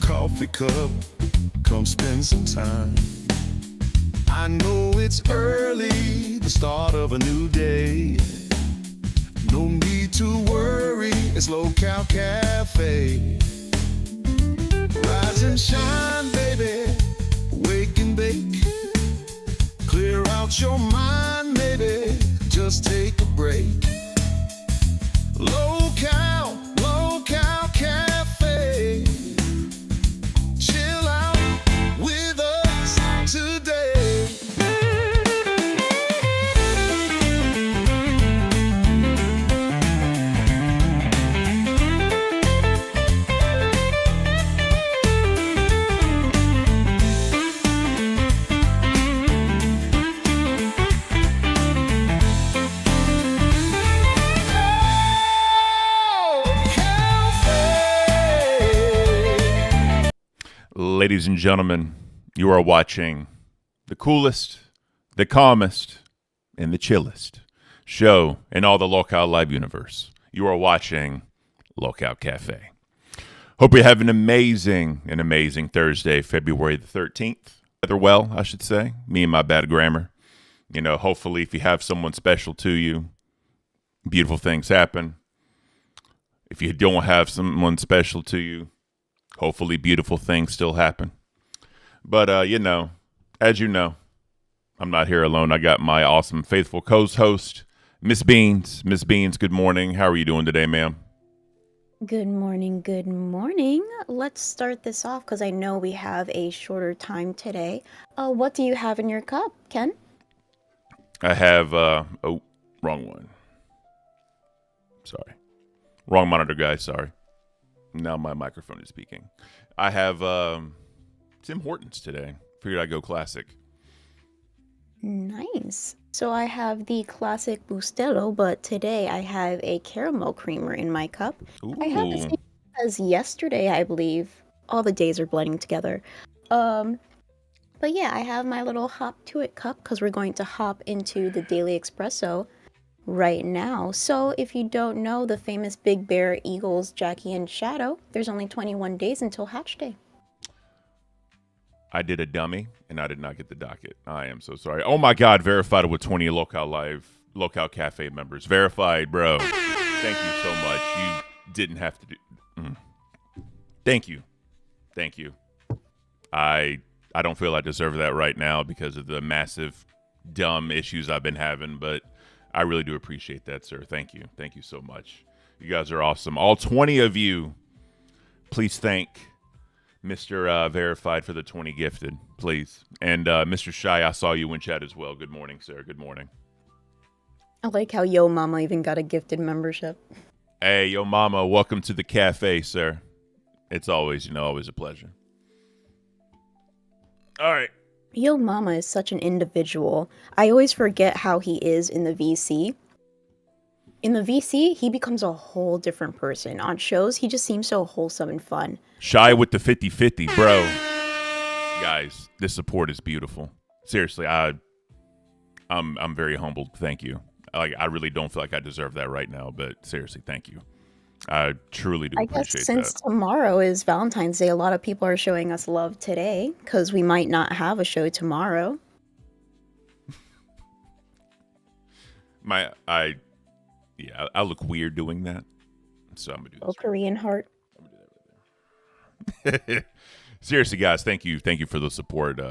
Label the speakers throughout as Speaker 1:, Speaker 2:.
Speaker 1: Coffee cup, come spend some time. I know it's early, the start of a new day. No need to worry, it's Local Cafe. Rise and shine, baby, wake and bake. Clear out your mind, maybe, just take a break. Local Cafe.
Speaker 2: Ladies and gentlemen, you are watching the coolest, the calmest, and the chillest show in all the Local Live universe. You are watching Local Cafe. Hope you're having an amazing Thursday, February the 13th. Rather well, I should say. Me and my bad grammar. You know, hopefully if you have someone special to you, beautiful things happen. If you don't have someone special to you, hopefully beautiful things still happen. But, you know, as you know, I'm not here alone. I got my awesome, faithful co-host, Miss Beans. Miss Beans, good morning. How are you doing today, ma'am?
Speaker 3: Good morning, good morning. Let's start this off because I know we have a shorter time today. What do you have in your cup, Ken?
Speaker 2: I have, oh, wrong one. Sorry. Wrong monitor, guys, sorry. Now my microphone is speaking. I have Tim Hortons today. Figured I'd go classic.
Speaker 3: Nice. So I have the classic Bustelo, but today I have a caramel creamer in my cup.
Speaker 2: Ooh.
Speaker 3: I have the same as yesterday, I believe. All the days are blending together. But yeah, I have my little hop to it cup because we're going to hop into the Daily Espresso right now. So if you don't know the famous Big Bear, Eagles, Jackie, and Shadow, there's only 21 days until Hatch Day.
Speaker 2: I did a dummy, and I did not get the docket. I am so sorry. Oh, my God. Verified with 20 Local Cafe members. Verified, bro. Thank you so much. You didn't have to do... Thank you. Thank you. I don't feel I deserve that right now because of the massive, dumb issues I've been having, but I really do appreciate that, sir. Thank you. Thank you so much. You guys are awesome. All 20 of you, please thank Mr. Verified for the 20 gifted, please. And Mr. Shy, I saw you in chat as well. Good morning, sir. Good morning.
Speaker 3: I like how Yo Mama even got a gifted membership.
Speaker 2: Hey, Yo Mama, welcome to the cafe, sir. It's always, always a pleasure. All right.
Speaker 3: Yo Mama is such an individual. I always forget how he is in the VC. In the VC, he becomes a whole different person. On shows, he just seems so wholesome and fun.
Speaker 2: Shy with the 50-50, bro. Guys, this support is beautiful. Seriously, I'm very humbled. Thank you. I really don't feel like I deserve that right now, but seriously, thank you. I truly do appreciate that.
Speaker 3: I guess since tomorrow is Valentine's Day, a lot of people are showing us love today because we might not have a show tomorrow.
Speaker 2: I look weird doing that, so I'm gonna do this.
Speaker 3: Oh, Korean heart.
Speaker 2: I'm gonna do that right there. Seriously, guys, thank you for the support,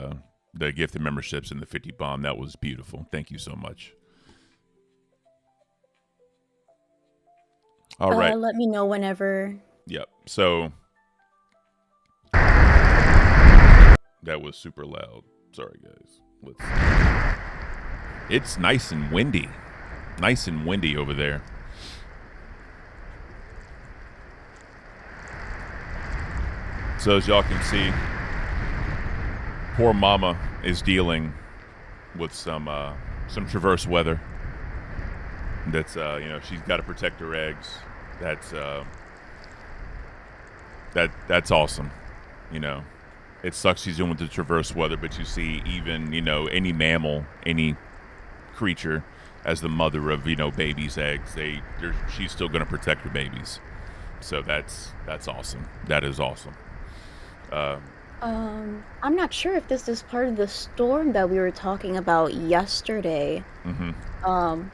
Speaker 2: the gifted memberships and the 50 bomb. That was beautiful. Thank you so much. All right.
Speaker 3: Let me know whenever.
Speaker 2: Yep. So that was super loud. Sorry, guys. It's nice and windy. Nice and windy over there. So as y'all can see, Poor mama is dealing with some traverse weather. That's she's got to protect her eggs. That's that's awesome. You know, it sucks she's dealing with the traverse weather, but you see, even any mammal, any creature, as the mother of babies' eggs, she's still going to protect her babies. So that's awesome. That is awesome.
Speaker 3: I'm not sure if this is part of the storm that we were talking about yesterday. Um,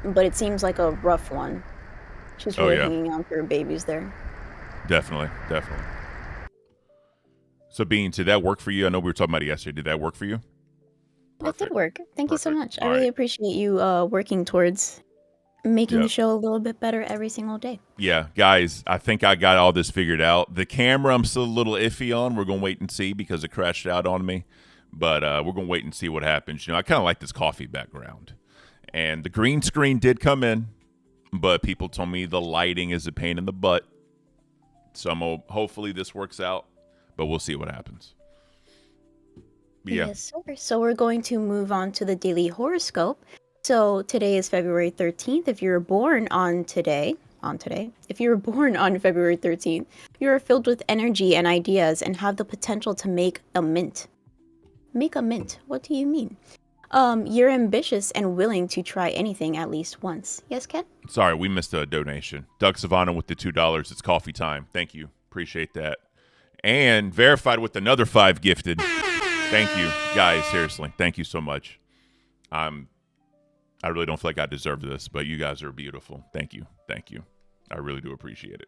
Speaker 3: but it seems like a rough one. She's
Speaker 2: Oh
Speaker 3: really
Speaker 2: yeah,
Speaker 3: hanging on to her babies there.
Speaker 2: definitely, definitely. So, Bean, did that work for you? I know we were talking about it yesterday. Did that work for you?
Speaker 3: That did
Speaker 2: Perfect.
Speaker 3: work. Thank you so
Speaker 2: Perfect.
Speaker 3: much. I
Speaker 2: All
Speaker 3: really
Speaker 2: right.
Speaker 3: appreciate you working towards making the
Speaker 2: Yep.
Speaker 3: show a little bit better every single day.
Speaker 2: Yeah, guys, I think I got all this figured out. The camera I'm still a little iffy on. We're going to wait and see because it crashed out on me. But we're going to wait and see what happens. I kind of like this coffee background. And the green screen did come in, but people told me the lighting is a pain in the butt. So hopefully this works out, but we'll see what happens. But yeah.
Speaker 3: Yes, sir. So we're going to move on to the daily horoscope. So today is February 13th. If you were born if you were born on February 13th, you are filled with energy and ideas and have the potential to make a mint. Make a mint. What do you mean? You're ambitious and willing to try anything at least once. Yes, Ken?
Speaker 2: Sorry, we missed a donation. Doug Savannah with the $2. It's coffee time. Thank you. Appreciate that. And verified with another 5 gifted. Thank you, guys. Seriously, thank you so much. I really don't feel like I deserve this, but you guys are beautiful. Thank you. Thank you. I really do appreciate it.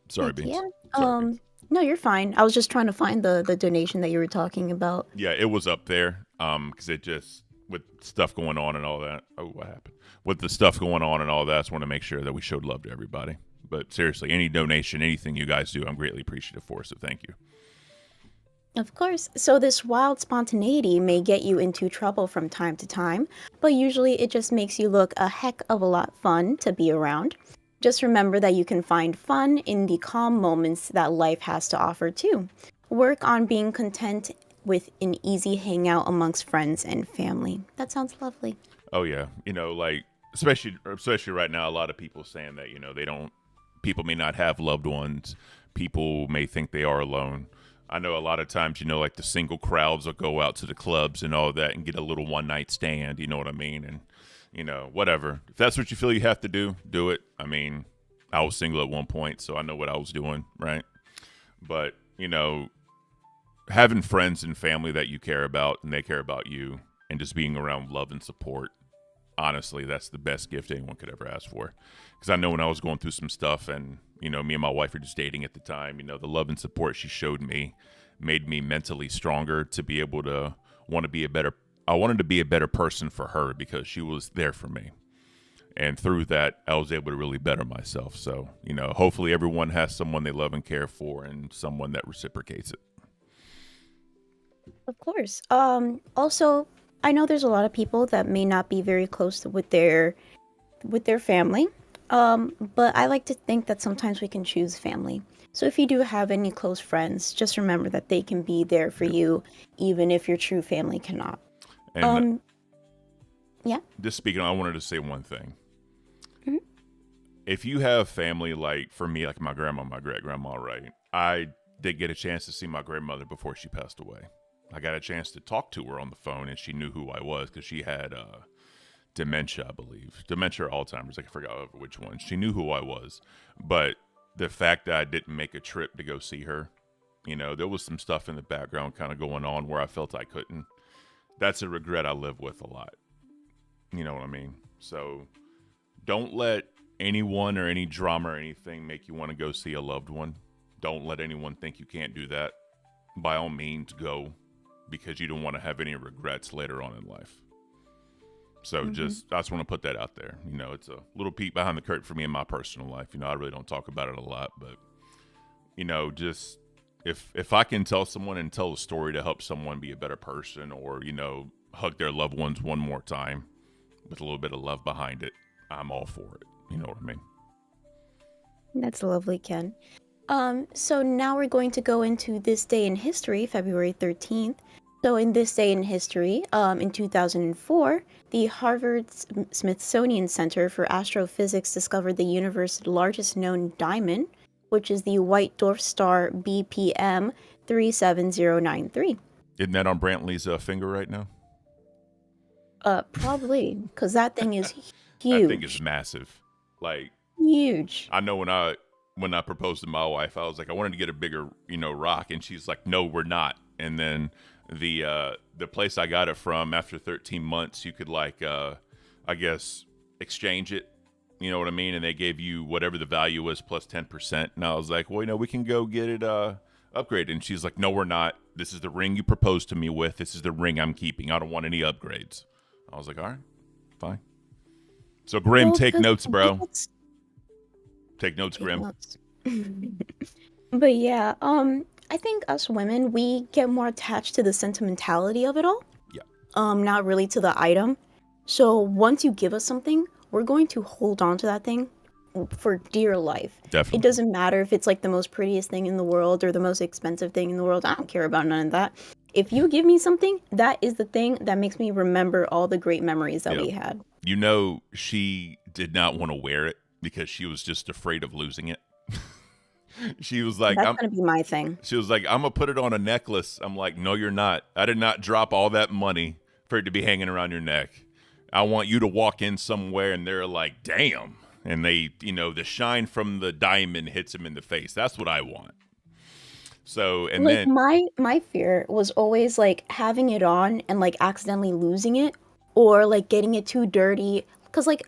Speaker 2: Sorry, Beans.
Speaker 3: Yeah.
Speaker 2: Sorry, Beans.
Speaker 3: No, you're fine. I was just trying to find the donation that you were talking about.
Speaker 2: Yeah, it was up there. Because it just, with stuff going on and all that. Oh, what happened? With the stuff going on and all that, I just want to make sure that we showed love to everybody. But seriously, any donation, anything you guys do, I'm greatly appreciative for. So thank you.
Speaker 3: Of course. So this wild spontaneity may get you into trouble from time to time, but usually it just makes you look a heck of a lot fun to be around. Just remember that you can find fun in the calm moments that life has to offer too. Work on being content with an easy hangout amongst friends and family. That sounds lovely.
Speaker 2: Oh yeah, like especially right now, a lot of people saying that they don't. People may not have loved ones. People may think they are alone. I know a lot of times, like the single crowds will go out to the clubs and all that and get a little one night stand. You know what I mean? And whatever. If that's what you feel you have to do, do it. I mean, I was single at one point, so I know what I was doing, right? But having friends and family that you care about and they care about you, and just being around love and support, honestly, that's the best gift anyone could ever ask for. Because I know when I was going through some stuff and, me and my wife were just dating at the time, the love and support she showed me made me mentally stronger to be able to I wanted to be a better person for her because she was there for me. And through that, I was able to really better myself. So, hopefully everyone has someone they love and care for and someone that reciprocates it.
Speaker 3: Of course. Also, I know there's a lot of people that may not be very close with their family. But I like to think that sometimes we can choose family. So if you do have any close friends, just remember that they can be there for you, even if your true family cannot.
Speaker 2: And
Speaker 3: Yeah.
Speaker 2: just speaking, I wanted to say one thing.
Speaker 3: Mhm.
Speaker 2: If you have family, like for me, like my grandma, my great grandma, right? I did get a chance to see my grandmother before she passed away. I got a chance to talk to her on the phone, and she knew who I was because she had dementia, I believe. Dementia or Alzheimer's. I forgot which one. She knew who I was. But the fact that I didn't make a trip to go see her, there was some stuff in the background kind of going on where I felt I couldn't. That's a regret I live with a lot. You know what I mean? So don't let anyone or any drama or anything make you want to go see a loved one. Don't let anyone think you can't do that. By all means, go, because you don't want to have any regrets later on in life. So I just want to put that out there. It's a little peek behind the curtain for me in my personal life. I really don't talk about it a lot, but just if I can tell someone and tell a story to help someone be a better person, or hug their loved ones one more time with a little bit of love behind it, I'm all for it. You know what I mean?
Speaker 3: That's lovely, Ken. So now we're going to go into this day in history, February 13th. So in this day in history, in 2004, the Smithsonian Center for Astrophysics discovered the universe's largest known diamond, which is the white dwarf star BPM 37093.
Speaker 2: Isn't that on Brantley's finger right now?
Speaker 3: Probably, because that thing is
Speaker 2: That thing is
Speaker 3: huge.
Speaker 2: massive. Like,
Speaker 3: Huge.
Speaker 2: I know when I proposed to my wife, I was like, I wanted to get a bigger, rock, and she's like, no, we're not. And then the place I got it from, after 13 months, you could I guess exchange it. You know what I mean? And they gave you whatever the value was plus 10%. And I was like, well, we can go get it upgraded. And she's like, no, we're not. This is the ring you proposed to me with. This is the ring I'm keeping. I don't want any upgrades. I was like, all right, fine. So Grim,
Speaker 3: Well,
Speaker 2: take notes, bro.
Speaker 3: that's-
Speaker 2: Take notes,
Speaker 3: take
Speaker 2: Grim.
Speaker 3: notes. But yeah, I think us women, we get more attached to the sentimentality of it all.
Speaker 2: Yeah.
Speaker 3: Not really to the item. So once you give us something, we're going to hold on to that thing for dear life.
Speaker 2: Definitely.
Speaker 3: It doesn't matter if it's like the most prettiest thing in the world or the most expensive thing in the world. I don't care about none of that. If you give me something, that is the thing that makes me remember all the great memories that we had.
Speaker 2: She did not want to wear it because she was just afraid of losing it. She was like,
Speaker 3: That's gonna be my thing.
Speaker 2: She was like, I'm going to put it on a necklace. I'm like, no, you're not. I did not drop all that money for it to be hanging around your neck. I want you to walk in somewhere and they're like, damn. And they, the shine from the diamond hits them in the face. That's what I want. So, and
Speaker 3: Like
Speaker 2: then,
Speaker 3: my fear was always like having it on and like accidentally losing it or like getting it too dirty. Cause like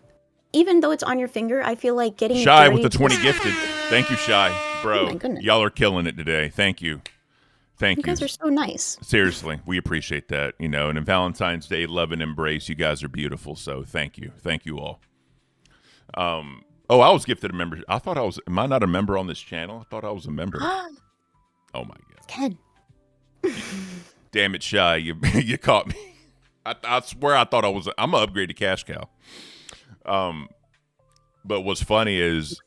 Speaker 3: even though it's on your finger, I feel like getting it
Speaker 2: Shy
Speaker 3: dirty.
Speaker 2: with the 20 gifted. Thank you, Shy. Bro,
Speaker 3: Oh my goodness.
Speaker 2: y'all are killing it today. Thank you. Thank
Speaker 3: You
Speaker 2: you.
Speaker 3: guys are so nice.
Speaker 2: Seriously, we appreciate that. And in Valentine's Day, love and embrace. You guys are beautiful. So thank you. Thank you all. I was gifted a membership. Am I not a member on this channel? I thought I was a member. Oh my God.
Speaker 3: Ken.
Speaker 2: Damn it, Shy. You caught me. I swear I thought I'm an upgrade to Cash Cow. But what's funny is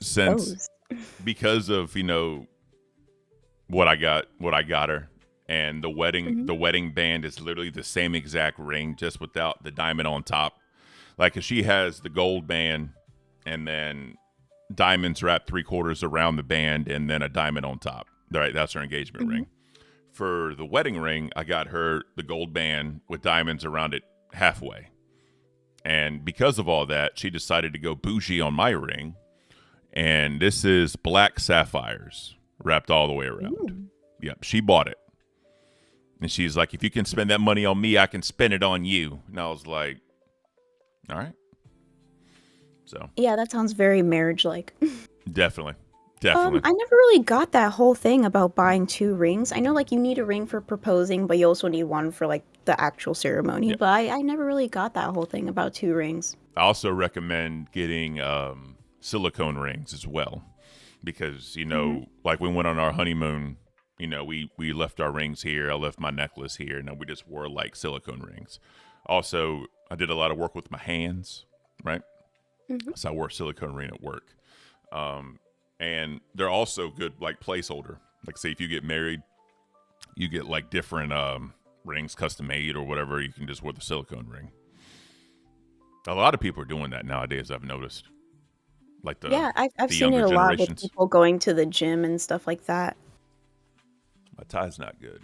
Speaker 2: because of, what I got her, and the wedding band is literally the same exact ring, just without the diamond on top. Like, 'cause she has the gold band and then diamonds wrapped 3/4 around the band and then a diamond on top. Right, that's her engagement ring. For the wedding ring, I got her the gold band with diamonds around it halfway. And because of all that, she decided to go bougie on my ring. And this is black sapphires wrapped all the way around.
Speaker 3: Ooh.
Speaker 2: Yep, she bought it. And she's like, if you can spend that money on me, I can spend it on you. And I was like, all right. So
Speaker 3: Yeah, that sounds very marriage-like.
Speaker 2: definitely.
Speaker 3: I never really got that whole thing about buying 2 rings. I know like you need a ring for proposing, but you also need one for like the actual ceremony.
Speaker 2: Yeah.
Speaker 3: But I never really got that whole thing about 2 rings.
Speaker 2: I also recommend getting silicone rings as well. Because, like we went on our honeymoon, we left our rings here. I left my necklace here. And then we just wore like silicone rings. Also, I did a lot of work with my hands, right? So I wore a silicone ring at work. And they're also good like placeholder. Like, say if you get married, you get like different rings custom made or whatever. You can just wear the silicone ring. A lot of people are doing that nowadays, I've noticed. Like
Speaker 3: Yeah, I've
Speaker 2: the
Speaker 3: seen it a
Speaker 2: younger
Speaker 3: lot with
Speaker 2: generations.
Speaker 3: people going to the gym and stuff like that.
Speaker 2: My tie's not good.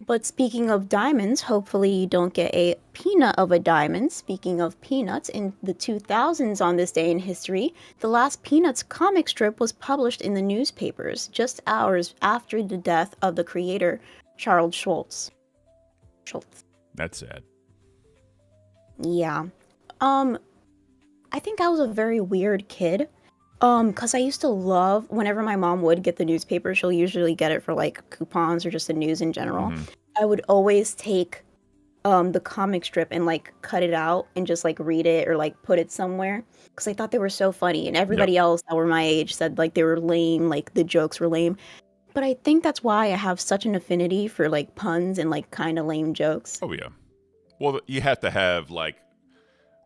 Speaker 3: But speaking of diamonds, hopefully you don't get a peanut of a diamond. Speaking of peanuts, in the 2000s on this day in history, the last Peanuts comic strip was published in the newspapers, just hours after the death of the creator, Charles Schulz.
Speaker 2: That's sad.
Speaker 3: Yeah. I think I was a very weird kid. Cause I used to love whenever my mom would get the newspaper, she'll usually get it for like coupons or just the news in general. I would always take the comic strip and like cut it out and just like read it or like put it somewhere because I thought they were so funny, and everybody else that were my age said like they were lame, like the jokes were lame. But I think that's why I have such an affinity for like puns and like kind of lame jokes.
Speaker 2: Oh yeah. Well, you have to have like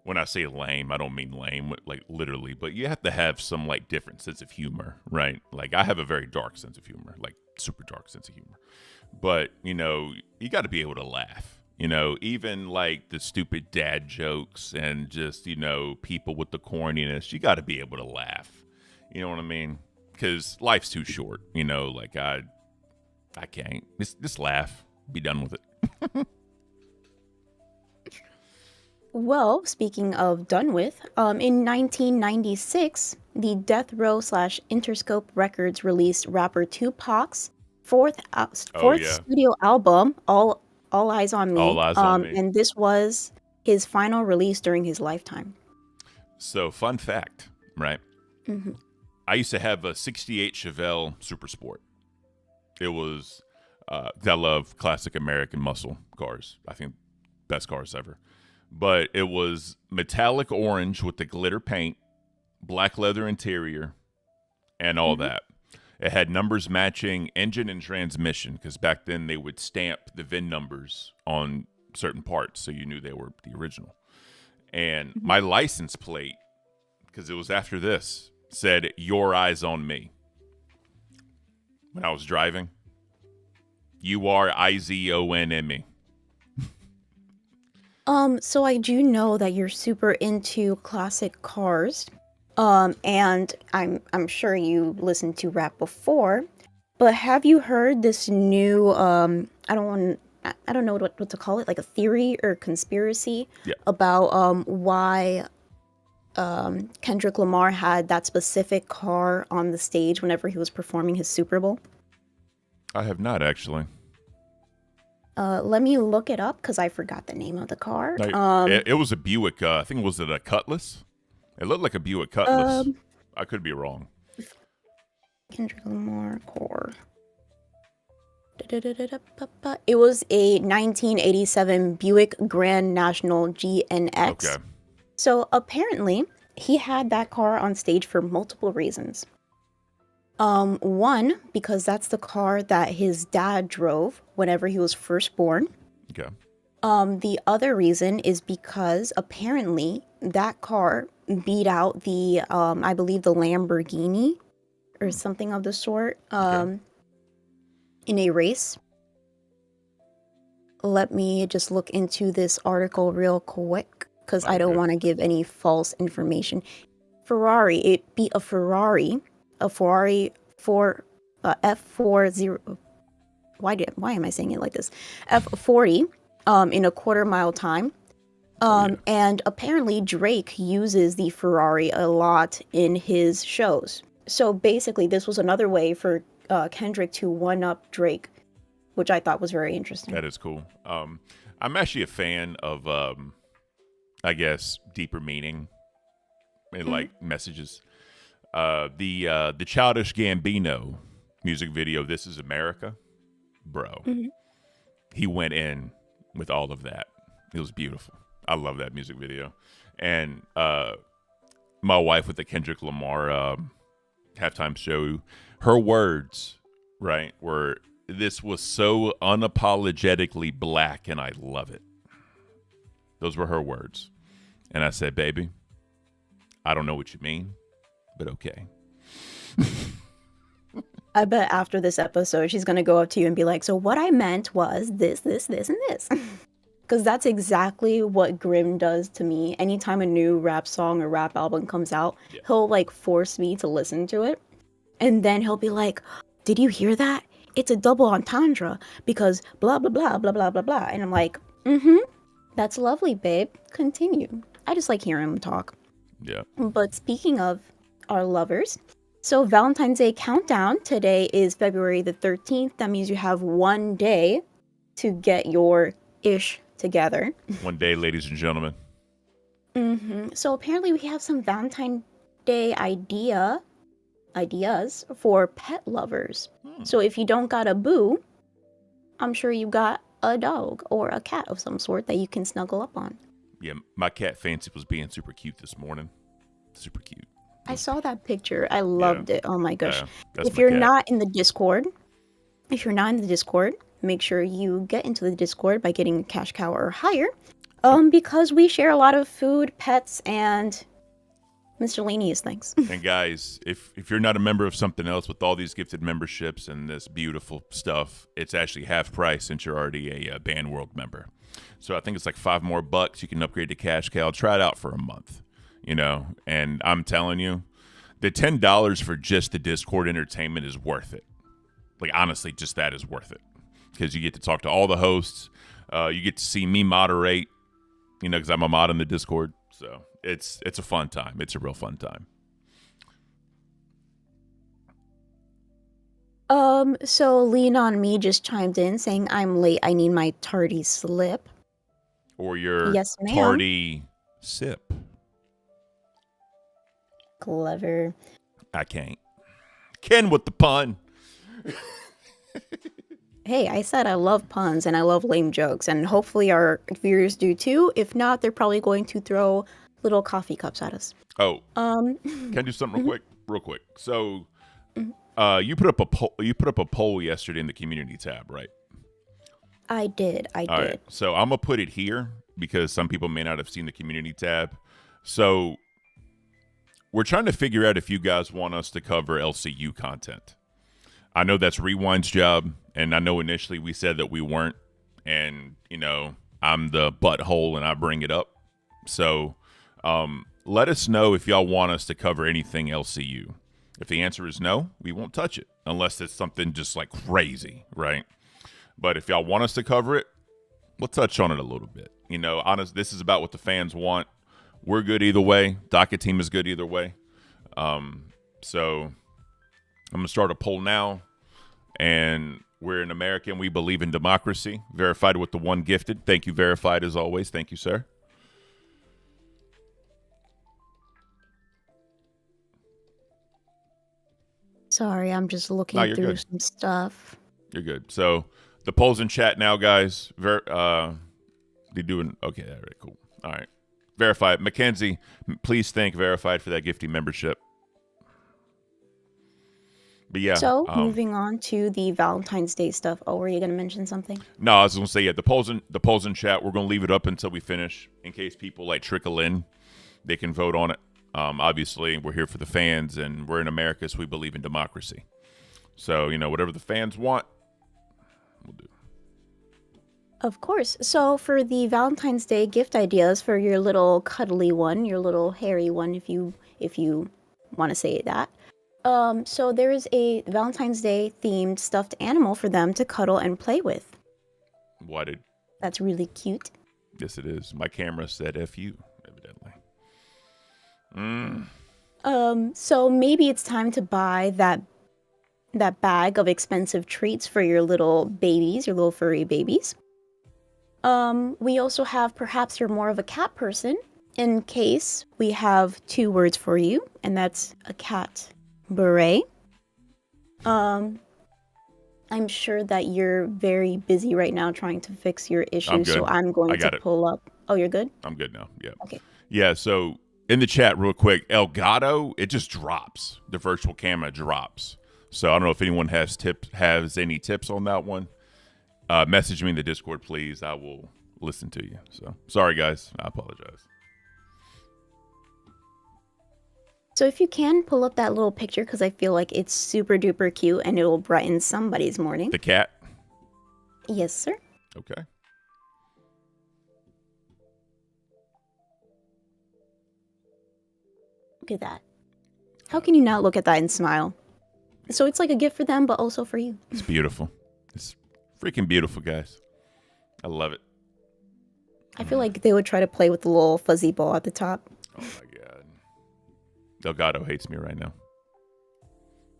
Speaker 2: when I say lame, I don't mean lame, like literally, but you have to have some like different sense of humor, right? Like I have a very dark sense of humor, like super dark sense of humor. But, you know, you got to be able to laugh, you know, even like the stupid dad jokes and just, you know, people with the corniness, you got to be able to laugh. You know what I mean? Because life's too short, you know, like I can't. Just laugh, be done with it.
Speaker 3: Well, speaking of done with, in 1996, the Death Row slash Interscope Records released rapper Tupac's
Speaker 2: Oh
Speaker 3: fourth
Speaker 2: yeah,
Speaker 3: studio album, All Eyes on
Speaker 2: all
Speaker 3: Me,
Speaker 2: eyes on me.
Speaker 3: and this was his final release during his lifetime.
Speaker 2: So fun fact, right?
Speaker 3: Hmm.
Speaker 2: I used to have a '68 Chevelle Super Sport. It was, 'cause I love classic American muscle cars. I think best cars ever. But it was metallic orange with the glitter paint, black leather interior, and all
Speaker 3: Hmm.
Speaker 2: that. It had numbers matching engine and transmission because back then they would stamp the VIN numbers on certain parts so you knew they were the original. And
Speaker 3: Hmm.
Speaker 2: my license plate, because it was after this, said "Your Eyes on Me" when I was driving. URIZONME.
Speaker 3: So I do know that you're super into classic cars. And I'm sure you listened to rap before, but have you heard this new I don't know what to call it, like a theory or conspiracy
Speaker 2: Yeah,
Speaker 3: about why Kendrick Lamar had that specific car on the stage whenever he was performing his Super Bowl?
Speaker 2: I have not actually.
Speaker 3: Let me look it up because I forgot the name of the car.
Speaker 2: Like, it was a Buick. I think was it a Cutlass? It looked like a Buick Cutlass.
Speaker 3: Um,
Speaker 2: I could be wrong.
Speaker 3: Kendrick Lamar car. Da-da-da-da-da-ba-ba. It was a 1987 Buick Grand National GNX.
Speaker 2: Okay.
Speaker 3: So apparently, he had that car on stage for multiple reasons. One, because that's the car that his dad drove whenever he was first born.
Speaker 2: Okay.
Speaker 3: The other reason is because apparently that car beat out the, I believe the Lamborghini or something of the sort,
Speaker 2: Okay.
Speaker 3: in a race. Let me just look into this article real quick because I
Speaker 2: Oh,
Speaker 3: don't
Speaker 2: good.
Speaker 3: want to give any false information. Ferrari, it beat a Ferrari for F40. Why am I saying it like this? F40 in a quarter mile time.
Speaker 2: Oh, yeah.
Speaker 3: And apparently Drake uses the Ferrari a lot in his shows. So basically, this was another way for Kendrick to one up Drake, which I thought was very interesting.
Speaker 2: That is cool. I'm actually a fan of, I guess, deeper meaning and like messages. The Childish Gambino music video, "This Is America," bro.
Speaker 3: Mhm.
Speaker 2: He went in with all of that. It was beautiful. I love that music video. And my wife with the Kendrick Lamar halftime show, her words, right, were, "This was so unapologetically black and I love it." Those were her words. And I said, "Baby, I don't know what you mean, but okay."
Speaker 3: I bet after this episode, she's gonna go up to you and be like, "So what I meant was this, this, this, and this." Because that's exactly what Grimm does to me. Anytime a new rap song or rap album comes out,
Speaker 2: Yeah.
Speaker 3: he'll like force me to listen to it. And then he'll be like, "Did you hear that? It's a double entendre because blah, blah, blah, blah, blah, blah, blah." And I'm like, that's lovely, babe. Continue. I just like hearing him talk.
Speaker 2: Yeah.
Speaker 3: But speaking of our lovers, so Valentine's Day countdown today is February the 13th. That means you have one day to get your ish together.
Speaker 2: One day, ladies and gentlemen.
Speaker 3: So apparently we have some Valentine's Day ideas for pet lovers. So if you don't got a boo, I'm sure you got a dog or a cat of some sort that you can snuggle up on.
Speaker 2: Yeah, my cat Fancy was being super cute this morning. Super cute.
Speaker 3: I saw that picture. I loved it. Oh my gosh.
Speaker 2: Yeah, that's
Speaker 3: If
Speaker 2: my
Speaker 3: you're
Speaker 2: cat.
Speaker 3: not in the Discord, make sure you get into the Discord by getting a cash cow or higher. Because we share a lot of food, pets, and miscellaneous things.
Speaker 2: And guys, if you're not a member of something else with all these gifted memberships and this beautiful stuff, it's actually half price since you're already a Band World member. So I think it's like $5 more. You can upgrade to Cash Cow. Try it out for a month, and I'm telling you, the $10 for just the Discord entertainment is worth it. Like, honestly, just that is worth it. Because you get to talk to all the hosts. You get to see me moderate, because I'm a mod in the Discord. So it's a fun time. It's a real fun time.
Speaker 3: So Lean on Me just chimed in saying, I'm late, I need my tardy slip.
Speaker 2: Or your
Speaker 3: Yes, ma'am.
Speaker 2: tardy sip.
Speaker 3: Clever.
Speaker 2: I can't. Ken with the pun.
Speaker 3: Hey, I said I love puns and I love lame jokes, and hopefully our viewers do too. If not, they're probably going to throw little coffee cups at us.
Speaker 2: Oh, can I do something real quick? So, you put up a poll yesterday in the community tab, right?
Speaker 3: I did.
Speaker 2: All right. So I'm gonna put it here because some people may not have seen the community tab. So we're trying to figure out if you guys want us to cover LCU content. I know that's Rewind's job, and I know initially we said that we weren't, and I'm the butthole and I bring it up. So let us know if y'all want us to cover anything LCU. If the answer is no, we won't touch it unless it's something just like crazy, right? But if y'all want us to cover it, we'll touch on it a little bit. Honest, this is about what the fans want. We're good either way. Docket team is good either way. So I'm going to start a poll now. And we're in America and we believe in democracy. Verified with the one gifted. Thank you, Verified, as always. Thank you, sir.
Speaker 3: Sorry, I'm just looking through some stuff.
Speaker 2: You're good. So the poll's in chat now, guys. They're doing okay. All right, cool. All right. Verified. Mackenzie, please thank Verified for that gifting membership. But yeah.
Speaker 3: So moving on to the Valentine's Day stuff. Oh, were you going to mention something?
Speaker 2: No, I was going to say, the polls in chat. We're going to leave it up until we finish in case people trickle in. They can vote on it. Obviously, we're here for the fans, and we're in America, so we believe in democracy. So, whatever the fans want, we'll do.
Speaker 3: Of course. So for the Valentine's Day gift ideas for your little cuddly one, your little hairy one, if you want to say that. So there is a Valentine's Day themed stuffed animal for them to cuddle and play with. That's really cute.
Speaker 2: Yes, it is. My camera said F you, evidently.
Speaker 3: So maybe it's time to buy that bag of expensive treats for your little babies, your little furry babies. We also have, perhaps you're more of a cat person. In case, we have 2 words for you, and that's a cat beret. I'm sure that you're very busy right now trying to fix your issues, so I'm going to pull up. Oh, you're good?
Speaker 2: I'm good now. Yeah.
Speaker 3: Okay.
Speaker 2: Yeah, so in the chat real quick, Elgato, it just drops. The virtual camera drops. So I don't know if anyone has any tips on that one. Message me in the Discord, please. I will listen to you. So sorry, guys. I apologize.
Speaker 3: So if you can, pull up that little picture, because I feel like it's super duper cute and it will brighten somebody's morning.
Speaker 2: The cat?
Speaker 3: Yes, sir.
Speaker 2: Okay.
Speaker 3: Look at that. How can you not look at that and smile? So it's like a gift for them, but also for you.
Speaker 2: It's beautiful. It's freaking beautiful, guys. I love it.
Speaker 3: I feel like they would try to play with the little fuzzy ball at the top.
Speaker 2: Oh my god. Delgado hates me right now.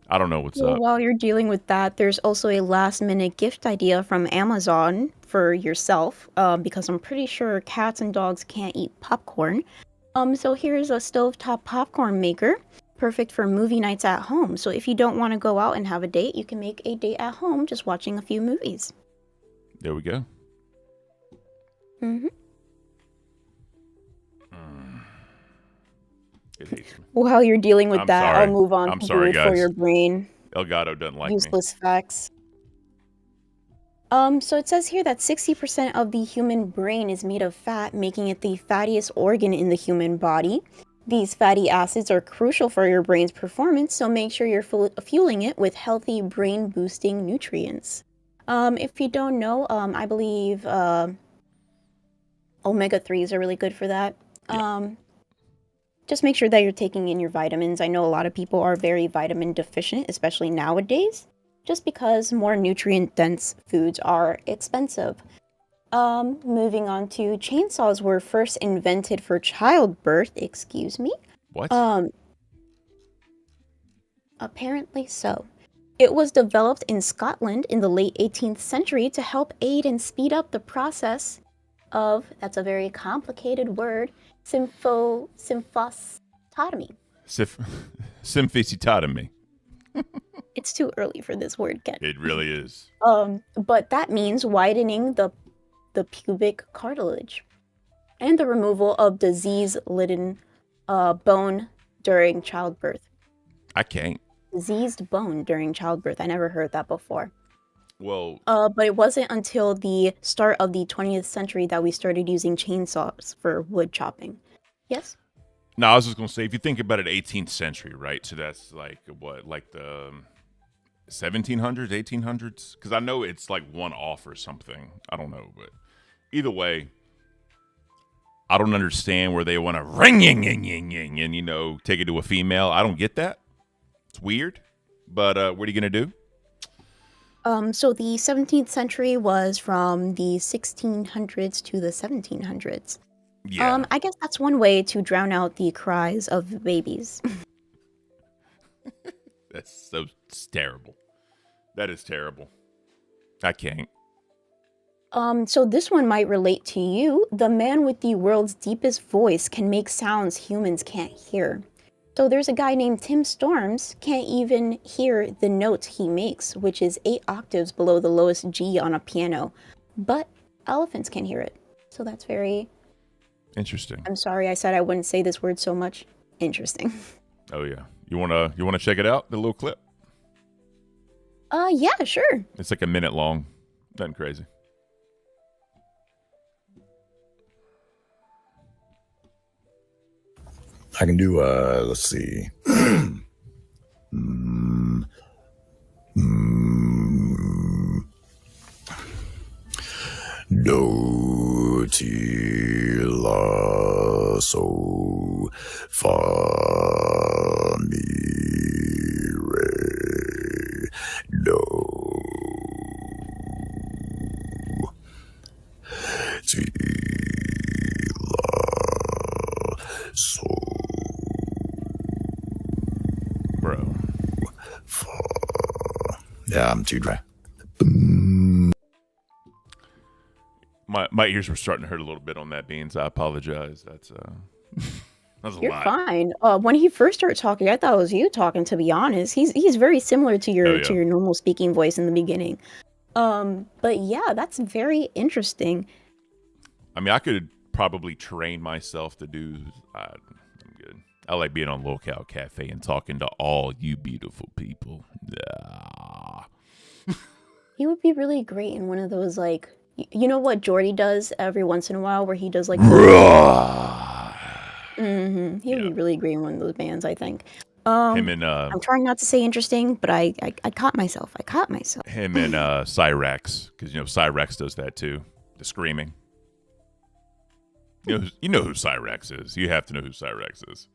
Speaker 2: I don't know what's up.
Speaker 3: While you're dealing with that, there's also a last-minute gift idea from Amazon for yourself, because I'm pretty sure cats and dogs can't eat popcorn. So here's a stovetop popcorn maker, perfect for movie nights at home. So if you don't want to go out and have a date, you can make a date at home just watching a few movies.
Speaker 2: There we go.
Speaker 3: Mm-hmm.
Speaker 2: It hates me.
Speaker 3: While you're dealing with that,
Speaker 2: sorry.
Speaker 3: I'll move on
Speaker 2: I'm
Speaker 3: to
Speaker 2: sorry,
Speaker 3: food for
Speaker 2: guys.
Speaker 3: your brain.
Speaker 2: Elgato doesn't like me.
Speaker 3: Useless facts. So it says here that 60% of the human brain is made of fat, making it the fattiest organ in the human body. These fatty acids are crucial for your brain's performance, so make sure you're fueling it with healthy brain-boosting nutrients. If you don't know, I believe omega-3s are really good for that. Just make sure that you're taking in your vitamins. I know a lot of people are very vitamin deficient, especially nowadays, just because more nutrient-dense foods are expensive. Moving on to chainsaws were first invented for childbirth, excuse me.
Speaker 2: What?
Speaker 3: Apparently so. It was developed in Scotland in the late 18th century to help aid and speed up the process of, that's a very complicated word, symphostomy.
Speaker 2: Symphysiotomy.
Speaker 3: It's too early for this word, Ken.
Speaker 2: It really is.
Speaker 3: But that means widening the pubic cartilage and the removal of disease-laden bone during childbirth.
Speaker 2: I can't.
Speaker 3: Diseased bone during childbirth. I never heard that before.
Speaker 2: Well,
Speaker 3: But it wasn't until the start of the 20th century that we started using chainsaws for wood chopping. Yes?
Speaker 2: no, I was just going to say, if you think about it, 18th century, right? So that's like what, like the 1700s, 1800s? Because I know it's like one off or something. I don't know, but either way, I don't understand where they want to ring ying ying ying ying and, you know, take it to a female. I don't get that. It's weird. But what are you going to do?
Speaker 3: So the 17th century was from the 1600s to the 1700s.
Speaker 2: Yeah.
Speaker 3: I guess that's one way to drown out the cries of babies.
Speaker 2: That's terrible. That is terrible. I can't.
Speaker 3: So this one might relate to you. The man with the world's deepest voice can make sounds humans can't hear. So there's a guy named Tim Storms, can't even hear the note he makes, which is 8 octaves below the lowest G on a piano. But elephants can hear it. So that's very...
Speaker 2: Interesting.
Speaker 3: I'm sorry I said I wouldn't say this word so much. Interesting.
Speaker 2: Oh yeah. You wanna check it out? The little clip?
Speaker 3: Yeah, sure.
Speaker 2: It's like a minute long. Nothing crazy.
Speaker 4: I can do, let's see. Do ti la so fa mi re do ti la so
Speaker 2: Bro.
Speaker 4: fa. Yeah, I'm too dry.
Speaker 2: My ears were starting to hurt a little bit on that, Beans. I apologize. That's a
Speaker 3: You're
Speaker 2: lot.
Speaker 3: fine. When he first started talking, I thought it was you talking, to be honest. He's very similar to your
Speaker 2: Oh, yeah.
Speaker 3: to your normal speaking voice in the beginning. But yeah, that's very interesting.
Speaker 2: I mean, I could probably train myself to do. I'm good. I like being on Locale Cafe and talking to all you beautiful people. Ah.
Speaker 3: He would be really great in one of those, like, you know what Jordy does every once in a while, where he does like. He would be really great in one of those bands, I think.
Speaker 2: Him and
Speaker 3: I'm trying not to say interesting, but I caught myself.
Speaker 2: him and Cyrax, because you know Cyrax does that too. The screaming. You know who Cyrax is. You have to know who Cyrax is.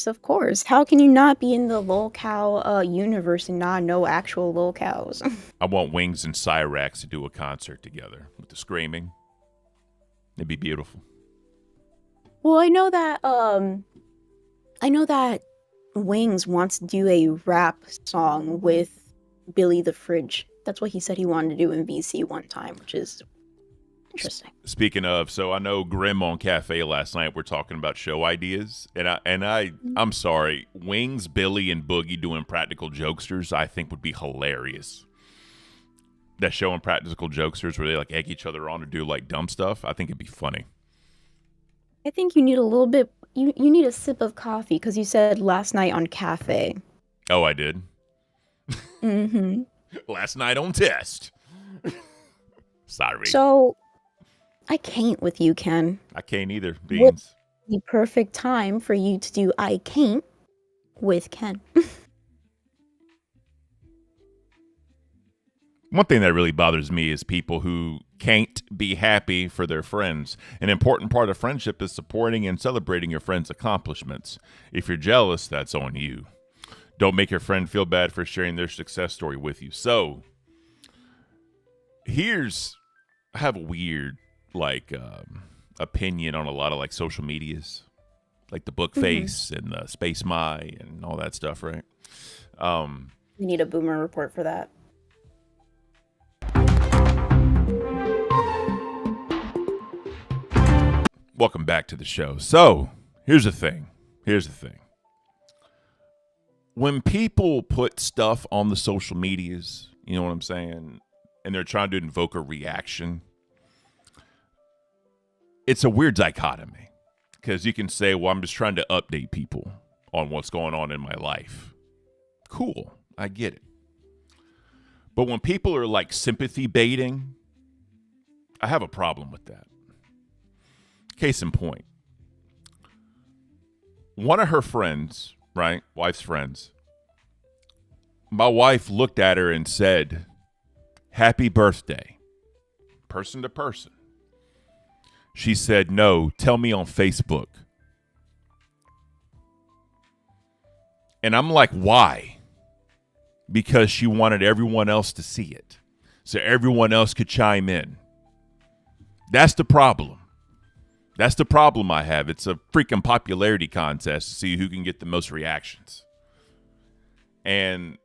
Speaker 3: Of course. How can you not be in the lolcow universe and not know actual lolcows?
Speaker 2: I want Wings and Cyrax to do a concert together with the screaming. It'd be beautiful.
Speaker 3: Well, I know that Wings wants to do a rap song with Billy the Fridge. That's what he said he wanted to do in VC one time, which is interesting.
Speaker 2: Speaking of, so I know Grim on Cafe last night. We're talking about show ideas, and I'm sorry, Wings, Billy, and Boogie doing Practical Jokesters, I think would be hilarious. That show on Practical Jokesters where they like egg each other on to do like dumb stuff. I think it'd be funny.
Speaker 3: I think you need a little bit. You need a sip of coffee because you said last night on Cafe.
Speaker 2: Oh, I did.
Speaker 3: Mm-hmm.
Speaker 2: Last night on Test. Sorry.
Speaker 3: So I can't with you, Ken.
Speaker 2: I can't either,
Speaker 3: What
Speaker 2: Beans.
Speaker 3: the perfect time for you to do I can't with Ken?
Speaker 2: One thing that really bothers me is people who can't be happy for their friends. An important part of friendship is supporting and celebrating your friends' accomplishments. If you're jealous, that's on you. Don't make your friend feel bad for sharing their success story with you. So, I have a weird, opinion on a lot of, social medias. Like the book face and the space my and all that stuff, right?
Speaker 3: We need a boomer report for that.
Speaker 2: Welcome back to the show. So, here's the thing. When people put stuff on the social medias, you know what I'm saying, and they're trying to invoke a reaction, it's a weird dichotomy. Because you can say, well, I'm just trying to update people on what's going on in my life. Cool. I get it. But when people are sympathy baiting, I have a problem with that. Case in point. One of her friends, right? Wife's friends. My wife looked at her and said, "Happy birthday." Person to person. She said, "No, tell me on Facebook." And I'm like, why? Because she wanted everyone else to see it. So everyone else could chime in. That's the problem. That's the problem I have. It's a freaking popularity contest to see who can get the most reactions. And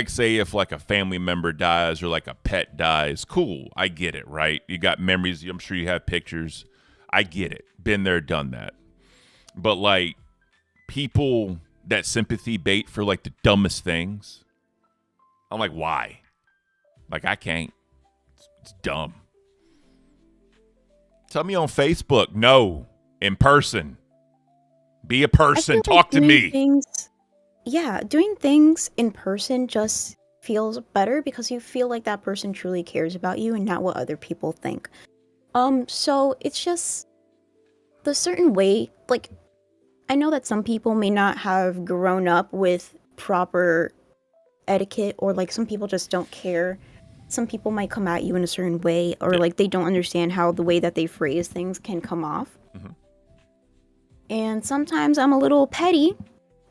Speaker 2: say if a family member dies or a pet dies, cool. I get it, right? You got memories. I'm sure you have pictures. I get it. Been there, done that. But people that sympathy bait for the dumbest things, I'm like, why? I can't. It's dumb. Tell me on Facebook. No, in person. Be a person. Talk to me.
Speaker 3: Doing things in person just feels better because you feel like that person truly cares about you and not what other people think. So it's just the certain way, I know that some people may not have grown up with proper etiquette, or some people just don't care. Some people might come at you in a certain way, or they don't understand how the way that they phrase things can come off. Mm-hmm. And sometimes I'm a little petty.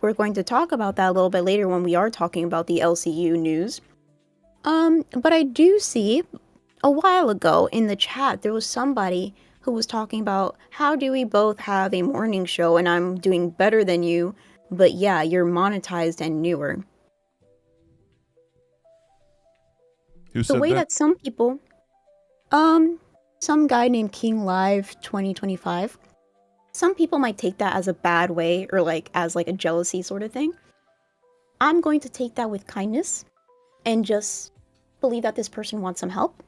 Speaker 3: We're going to talk about that a little bit later when we are talking about the LCU news. But I do see a while ago in the chat, there was somebody who was talking about how do we both have a morning show and I'm doing better than you, but yeah, you're monetized and newer.
Speaker 2: Who said
Speaker 3: the way
Speaker 2: that?
Speaker 3: that some people, some guy named King Live 2025, some people might take that as a bad way or as a jealousy sort of thing. I'm going to take that with kindness and just believe that this person wants some help.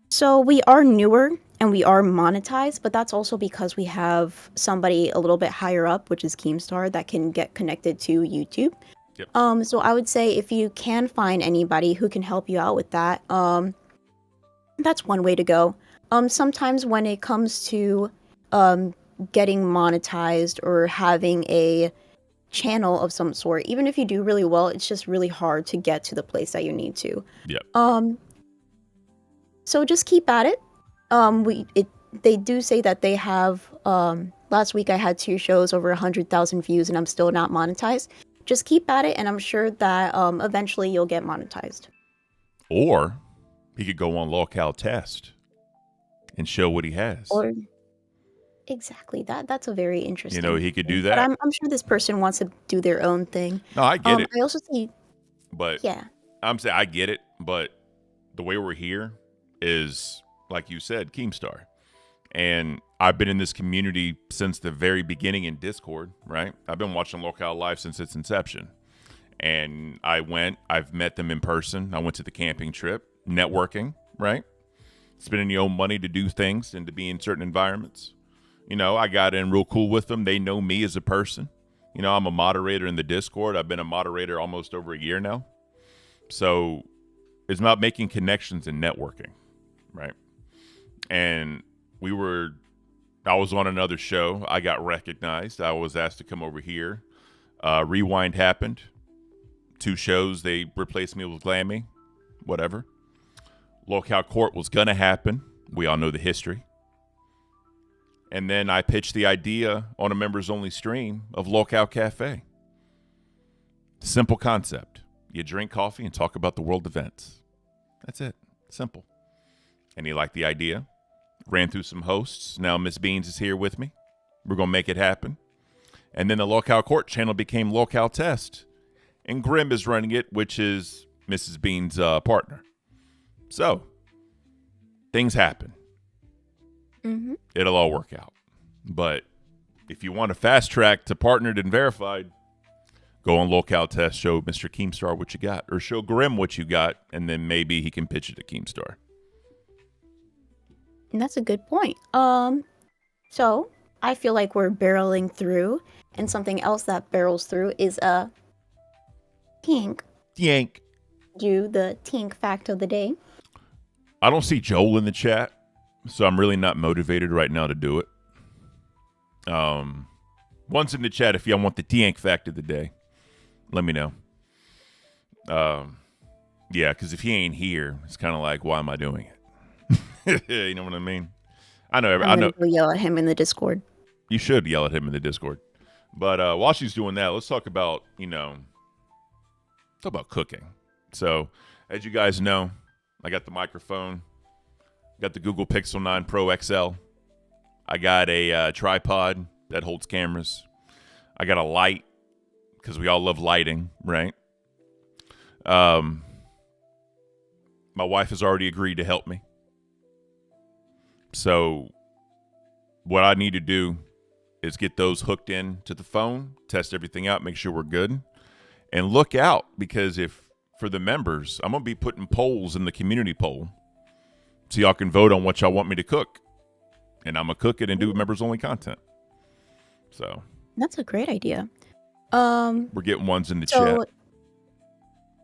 Speaker 3: So we are newer and we are monetized, but that's also because we have somebody a little bit higher up, which is Keemstar, that can get connected to YouTube. Yep. So I would say if you can find anybody who can help you out with that, that's one way to go. Sometimes when it comes to getting monetized or having a channel of some sort, even if you do really well, it's just really hard to get to the place that you need to.
Speaker 2: Yep.
Speaker 3: So just keep at it. They do say that they have, last week I had 2 shows over 100,000 views and I'm still not monetized. Just keep at it and I'm sure that eventually you'll get monetized.
Speaker 2: Or he could go on locale test and show what he has.
Speaker 3: Or exactly, that's a very interesting.
Speaker 2: He could do that.
Speaker 3: But I'm sure this person wants to do their own thing.
Speaker 2: No, I get it.
Speaker 3: I also see.
Speaker 2: But
Speaker 3: yeah,
Speaker 2: I'm saying I get it. But the way we're here is, like you said, Keemstar. And I've been in this community since the very beginning in Discord, right? I've been watching Locale Live since its inception. And I've met them in person. I went to the camping trip, networking, right? Spending your own money to do things and to be in certain environments. I got in real cool with them. They know me as a person. I'm a moderator in the Discord. I've been a moderator almost over a year now. So it's about making connections and networking. right? And I was on another show. I got recognized. I was asked to come over here. Rewind happened. 2 shows, they replaced me with Glammy. Whatever. Locale Court was going to happen. We all know the history. And then I pitched the idea on a members-only stream of Locale Cafe. Simple concept. You drink coffee and talk about the world events. That's it. Simple. And he liked the idea. Ran through some hosts. Now Miss Beans is here with me. We're going to make it happen. And then the Locale Court channel became Locale Test. And Grim is running it, which is Mrs. Beans' partner. So, things happen.
Speaker 3: Mm-hmm.
Speaker 2: It'll all work out. But if you want a fast track to partnered and verified, go on Locale Test, show Mr. Keemstar what you got, or show Grim what you got, and then maybe he can pitch it to Keemstar.
Speaker 3: And that's a good point. So I feel like we're barreling through, and something else that barrels through is a tink.
Speaker 2: Yank.
Speaker 3: Do the tink fact of the day.
Speaker 2: I don't see Joel in the chat, so I'm really not motivated right now to do it. Once in the chat, if y'all want the Tiank fact of the day, let me know. Yeah, because if he ain't here, it's kind of like, why am I doing it? You know what I mean? I know.
Speaker 3: I'm gonna go yell at him in the Discord.
Speaker 2: You should yell at him in the Discord. But while she's doing that, let's talk about, cooking. So, as you guys know, I got the microphone, got the Google Pixel 9 Pro XL. I got a tripod that holds cameras. I got a light, because we all love lighting, right? My wife has already agreed to help me. So what I need to do is get those hooked in to the phone, test everything out, make sure we're good, and look out, because for the members, I'm going to be putting polls in the community poll so y'all can vote on what y'all want me to cook. And I'm going to cook it and do members-only content. So
Speaker 3: That's a great idea.
Speaker 2: we're getting ones in the
Speaker 3: So
Speaker 2: chat.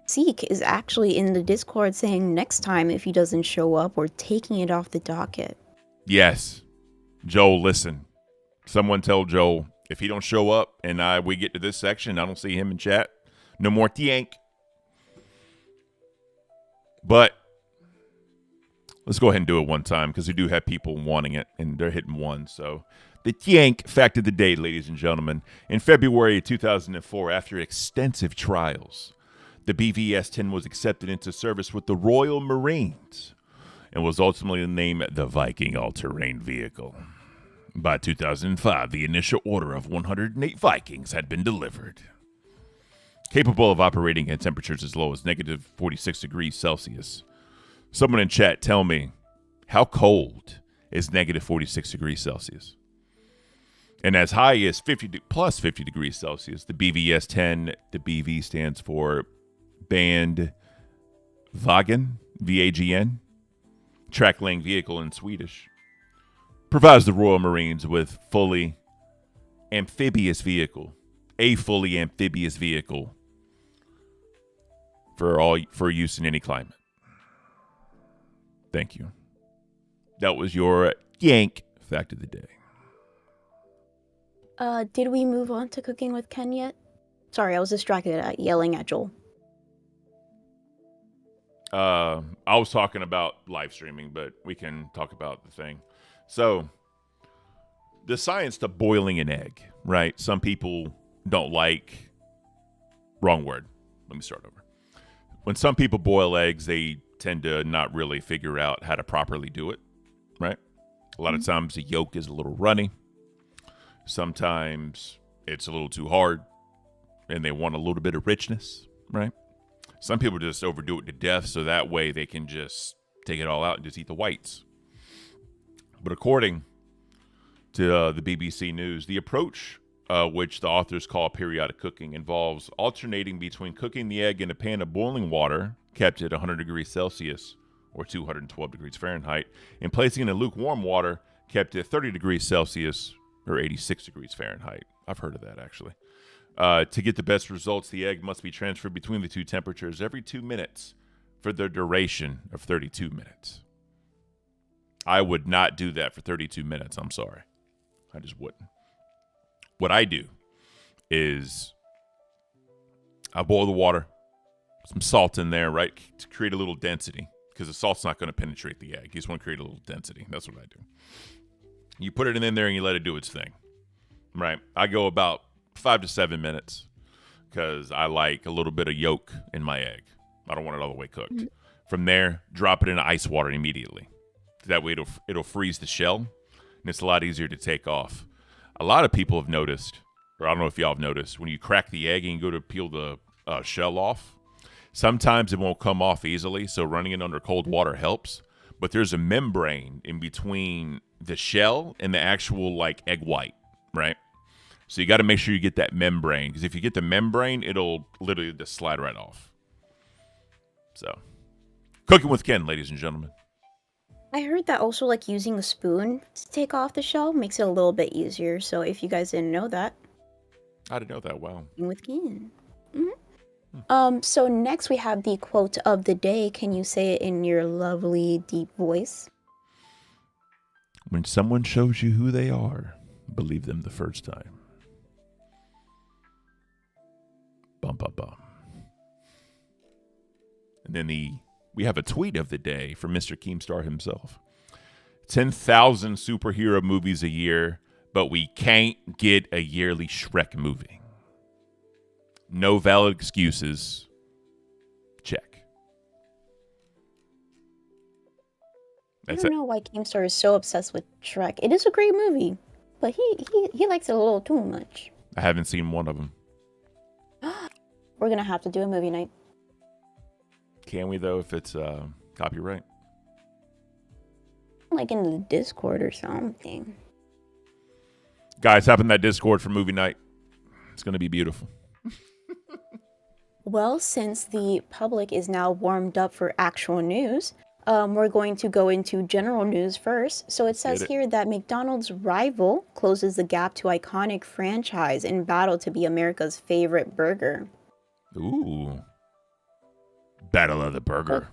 Speaker 3: Zeke is actually in the Discord saying next time if he doesn't show up, we're taking it off the docket.
Speaker 2: Yes. Joel, listen. Someone tell Joel, if he don't show up and we get to this section, I don't see him in chat, no more Tiank. But let's go ahead and do it one time, because we do have people wanting it, and they're hitting one. So the Tiank fact of the day, ladies and gentlemen. In February 2004, after extensive trials, the BVS-10 was accepted into service with the Royal Marines and was ultimately named the Viking All-Terrain Vehicle. By 2005, the initial order of 108 Vikings had been delivered. Capable of operating at temperatures as low as negative 46 degrees Celsius. Someone in chat tell me, how cold is negative 46 degrees Celsius? And as high as plus 50 degrees Celsius, the BVS-10, the BV stands for Band Vagen, V-A-G-N, track-laying vehicle in Swedish, provides the Royal Marines with a fully amphibious vehicle for use in any climate. Thank you. That was your Yank fact of the day.
Speaker 3: Did we move on to cooking with Ken yet? Sorry, I was distracted at yelling at Joel.
Speaker 2: I was talking about live streaming, but we can talk about the thing. So, the science to boiling an egg, right? Some people don't like... Wrong word. Let me start over. When some people boil eggs, they tend to not really figure out how to properly do it, right? A lot of times the yolk is a little runny. Sometimes it's a little too hard, and they want a little bit of richness, right? Some people just overdo it to death, so that way they can just take it all out and just eat the whites. But according to the BBC News, the approach, which the authors call periodic cooking, involves alternating between cooking the egg in a pan of boiling water, kept at 100 degrees Celsius, or 212 degrees Fahrenheit, and placing it in lukewarm water, kept at 30 degrees Celsius, or 86 degrees Fahrenheit. I've heard of that, actually. To get the best results, the egg must be transferred between the two temperatures every 2 minutes for the duration of 32 minutes. I would not do that for 32 minutes. I'm sorry. I just wouldn't. What I do is I boil the water, some salt in there, right, to create a little density, because the salt's not going to penetrate the egg. You just want to create a little density. That's what I do. You put it in there and you let it do its thing, right? I go about 5 to 7 minutes because I like a little bit of yolk in my egg. I don't want it all the way cooked. From there, drop it in ice water immediately. That way it'll freeze the shell, and it's a lot easier to take off. A lot of people have noticed, or I don't know if y'all have noticed, when you crack the egg and you go to peel the shell off, sometimes it won't come off easily, so running it under cold water helps. But there's a membrane in between the shell and the actual like egg white, right? So you got to make sure you get that membrane, because if you get the membrane, it'll literally just slide right off. So, cooking with Ken, ladies and gentlemen.
Speaker 3: I heard that also like using a spoon to take off the shell makes it a little bit easier. So if you guys didn't know that,
Speaker 2: I didn't know that. Wow.
Speaker 3: with Ken. So next we have the quote of the day. Can you say it in your lovely deep voice?
Speaker 2: When someone shows you who they are, believe them the first time. Bum, bum, bum. And then we have a tweet of the day from Mr. Keemstar himself. 10,000 superhero movies a year, but we can't get a yearly Shrek movie. No valid excuses. Check.
Speaker 3: I
Speaker 2: That's
Speaker 3: don't
Speaker 2: it.
Speaker 3: know why Keemstar is so obsessed with Shrek. It is a great movie, but he likes it a little too much.
Speaker 2: I haven't seen one of them.
Speaker 3: We're gonna have to do a movie night.
Speaker 2: Can we, though, if it's copyright?
Speaker 3: Like in the Discord or something.
Speaker 2: Guys, hop in that Discord for movie night. It's going to be beautiful.
Speaker 3: Well, since the public is now warmed up for actual news, we're going to go into general news first. So it says
Speaker 2: Get it.
Speaker 3: here that McDonald's rival closes the gap to iconic franchise in battle to be America's favorite burger.
Speaker 2: Ooh. Battle of the Burger.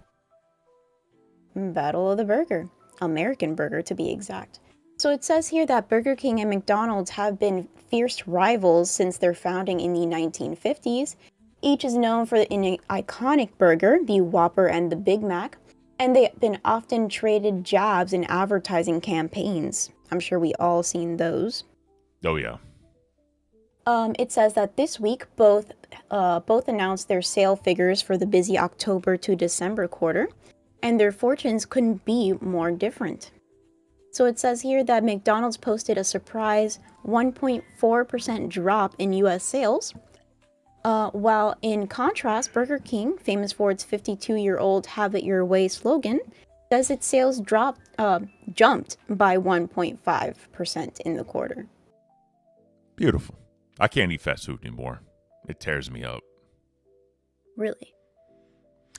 Speaker 3: Battle of the Burger. American burger, to be exact. So it says here that Burger King and McDonald's have been fierce rivals since their founding in the 1950s. Each is known for an iconic burger, the Whopper and the Big Mac, and they've been often traded jabs in advertising campaigns. I'm sure we all seen those.
Speaker 2: Oh, yeah.
Speaker 3: It says that this week both announced their sale figures for the busy October to December quarter, and their fortunes couldn't be more different. So it says here that McDonald's posted a surprise 1.4% drop in U.S. sales, while in contrast, Burger King, famous for its 52-year-old "Have It Your Way" slogan, says its sales jumped by 1.5% in the quarter.
Speaker 2: Beautiful. I can't eat fast food anymore. It tears me up.
Speaker 3: Really?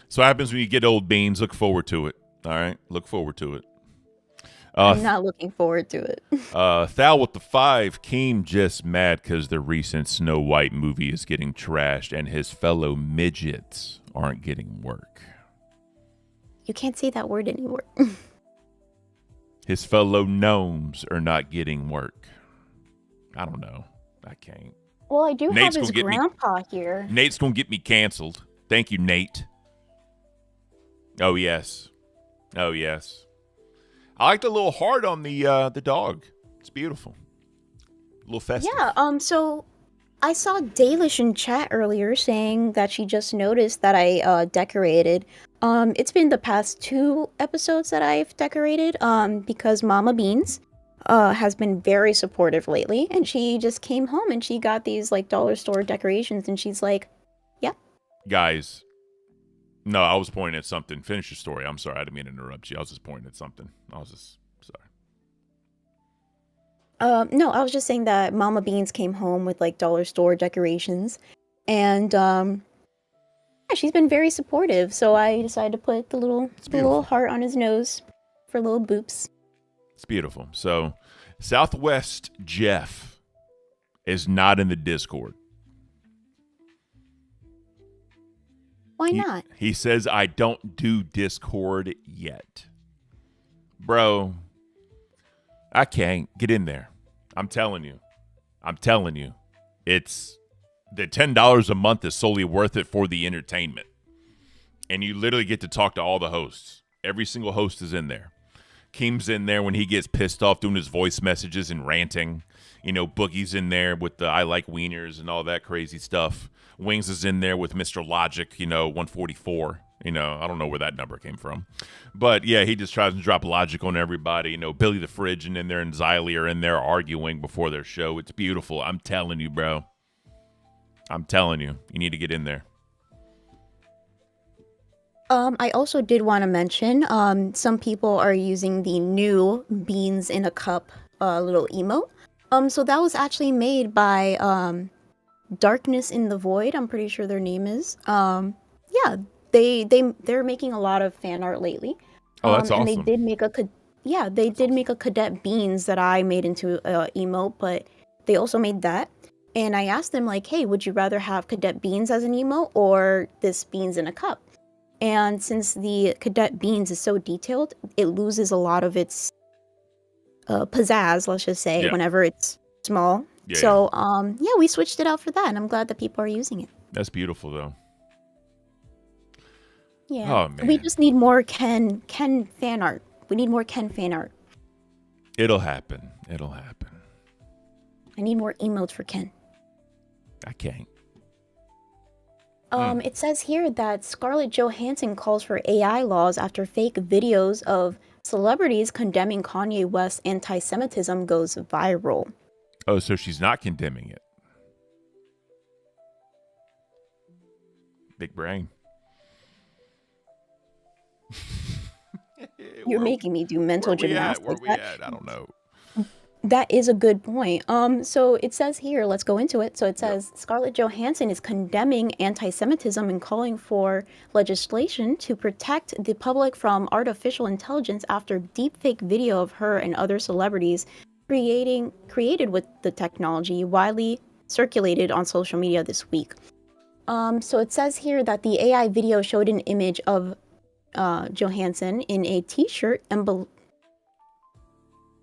Speaker 2: So what happens when you get old beans? Look forward to it. All right? Look forward to it.
Speaker 3: I'm not looking forward to it.
Speaker 2: Thal with the 5. Keem just mad because the recent Snow White movie is getting trashed and his fellow midgets aren't getting work.
Speaker 3: You can't say that word anymore.
Speaker 2: His fellow gnomes are not getting work. I don't know. I can't.
Speaker 3: Well, I do
Speaker 2: Nate's
Speaker 3: have his
Speaker 2: gonna get me-
Speaker 3: grandpa here.
Speaker 2: Nate's going to get me canceled. Thank you, Nate. Oh, yes. Oh, yes. I like the little heart on the dog. It's beautiful. A little festive.
Speaker 3: Yeah, so I saw Dalish in chat earlier saying that she just noticed that I decorated. It's been the past 2 episodes that I've decorated because Mama Beans has been very supportive lately, and she just came home and she got these like dollar store decorations, and she's like, "Yep."
Speaker 2: Guys, no, I was pointing at something. Finish your story. I'm sorry. I didn't mean to interrupt you. I was just pointing at something. I was just sorry.
Speaker 3: No, I was just saying that Mama Beans came home with like dollar store decorations, and yeah, she's been very supportive. So I decided to put the little heart on his nose for little boops.
Speaker 2: It's beautiful. So, Southwest Jeff is not in the Discord.
Speaker 3: Why not?
Speaker 2: He says, I don't do Discord yet. Bro, I can't get in there. I'm telling you. It's the $10 a month is solely worth it for the entertainment. And you literally get to talk to all the hosts. Every single host is in there. Keem's in there when he gets pissed off doing his voice messages and ranting. Boogie's in there with the I like wieners and all that crazy stuff. Wings is in there with Mr. Logic, 144. I don't know where that number came from. But, yeah, he just tries to drop logic on everybody. Billy the Fridge and in there and Xylee are in there arguing before their show. It's beautiful. I'm telling you, bro. I'm telling you. You need to get in there.
Speaker 3: I also did want to mention, some people are using the new beans in a cup little emote. So that was actually made by Darkness in the Void. I'm pretty sure their name is. Yeah, they're making a lot of fan art lately.
Speaker 2: Oh, that's awesome.
Speaker 3: And they did make a Cadet Beans that I made into a emote, but they also made that. And I asked them like, hey, would you rather have Cadet Beans as an emote or this beans in a cup? And since the Cadet Beans is so detailed, it loses a lot of its pizzazz, let's just say, whenever it's small.
Speaker 2: Yeah,
Speaker 3: so, we switched it out for that, and I'm glad that people are using it.
Speaker 2: That's beautiful, though.
Speaker 3: Yeah.
Speaker 2: Oh, man.
Speaker 3: We just need more Ken fan art. We need more Ken fan art.
Speaker 2: It'll happen.
Speaker 3: I need more emotes for Ken.
Speaker 2: I can't.
Speaker 3: It says here that Scarlett Johansson calls for AI laws after fake videos of celebrities condemning Kanye West's anti-Semitism goes viral.
Speaker 2: Oh, so she's not condemning it. Big brain.
Speaker 3: You're making me do mental gymnastics.
Speaker 2: Where we at? I don't know.
Speaker 3: That is a good point. So it says here, let's go into it. So it says Scarlett Johansson is condemning anti-Semitism and calling for legislation to protect the public from artificial intelligence after deepfake video of her and other celebrities created with the technology widely circulated on social media this week. So it says here that the AI video showed an image of Johansson in a t-shirt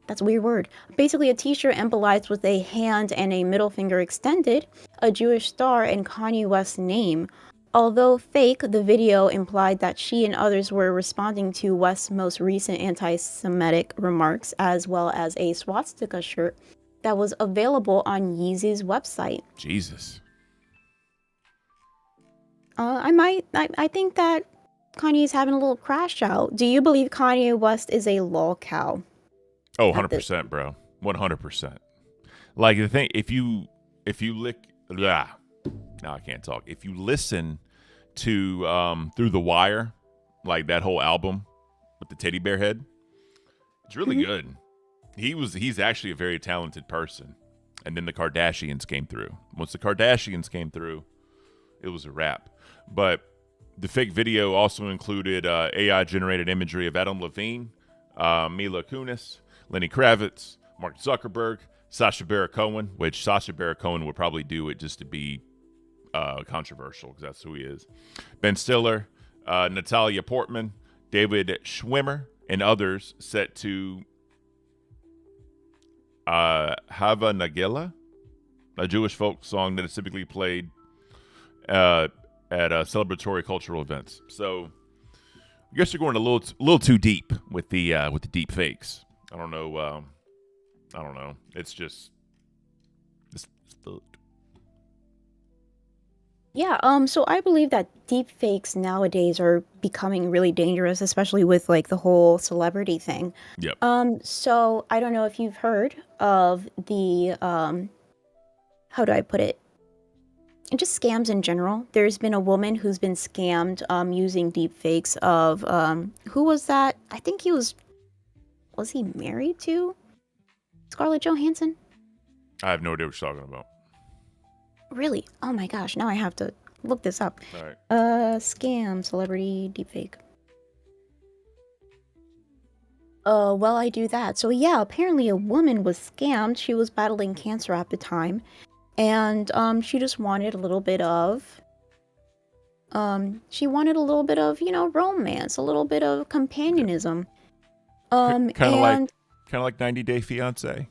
Speaker 3: that's a weird word. Basically, a t-shirt embolized with a hand and a middle finger extended, a Jewish star, and Kanye West's name. Although fake, the video implied that she and others were responding to West's most recent anti-Semitic remarks, as well as a swastika shirt that was available on Yeezy's website.
Speaker 2: Jesus.
Speaker 3: I think that Kanye's having a little crash out. Do you believe Kanye West is a lol cow?
Speaker 2: Oh, 100%, bro. 100%. Like the thing, if you now I can't talk. If you listen to Through the Wire, like that whole album with the teddy bear head, it's really good. He's actually a very talented person. And then the Kardashians came through. Once the Kardashians came through, it was a wrap. But the fake video also included AI-generated imagery of Adam Levine, Mila Kunis, Lenny Kravitz, Mark Zuckerberg, Sacha Baron Cohen, which Sacha Baron Cohen would probably do it just to be controversial because that's who he is. Ben Stiller, Natalia Portman, David Schwimmer, and others set to Hava Nagila, a Jewish folk song that is typically played at celebratory cultural events. So I guess you're going a little too deep with the deep fakes. I don't know. It's just it's fucked.
Speaker 3: Yeah, so I believe that deepfakes nowadays are becoming really dangerous, especially with like the whole celebrity thing.
Speaker 2: Yep.
Speaker 3: So I don't know if you've heard of the how do I put it? Just scams in general. There's been a woman who's been scammed using deepfakes of who was that? I think was he married to Scarlett Johansson?
Speaker 2: I have no idea what you're talking about.
Speaker 3: Really? Oh my gosh, now I have to look this up.
Speaker 2: All right.
Speaker 3: Scam, celebrity, deepfake. Well, I do that. So yeah, apparently a woman was scammed. She was battling cancer at the time. And she just wanted a little bit of romance, a little bit of companionism.
Speaker 2: Kind Kind of like 90 Day Fiance.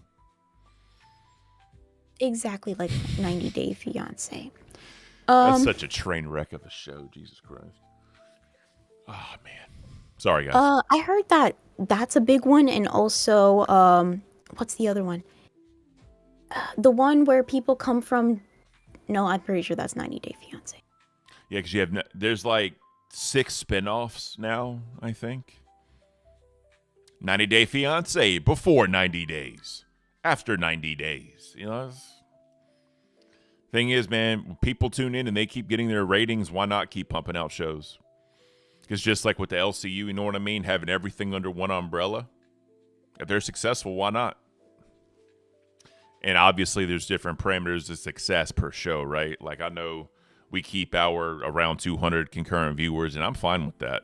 Speaker 3: Exactly like 90 Day Fiance.
Speaker 2: That's such a train wreck of a show. Jesus Christ. Oh, man. Sorry, guys.
Speaker 3: I heard that's a big one, and also, what's the other one? The one where people come from. No, I'm pretty sure that's 90 Day Fiance.
Speaker 2: Yeah, because there's like 6 spinoffs now, I think. 90 Day Fiance, before 90 days, after 90 days. You know, thing is, man, when people tune in and they keep getting their ratings, why not keep pumping out shows? Because just like with the LCU, you know what I mean? Having everything under one umbrella. If they're successful, why not? And obviously there's different parameters of success per show, right? Like I know we keep our around 200 concurrent viewers, and I'm fine with that.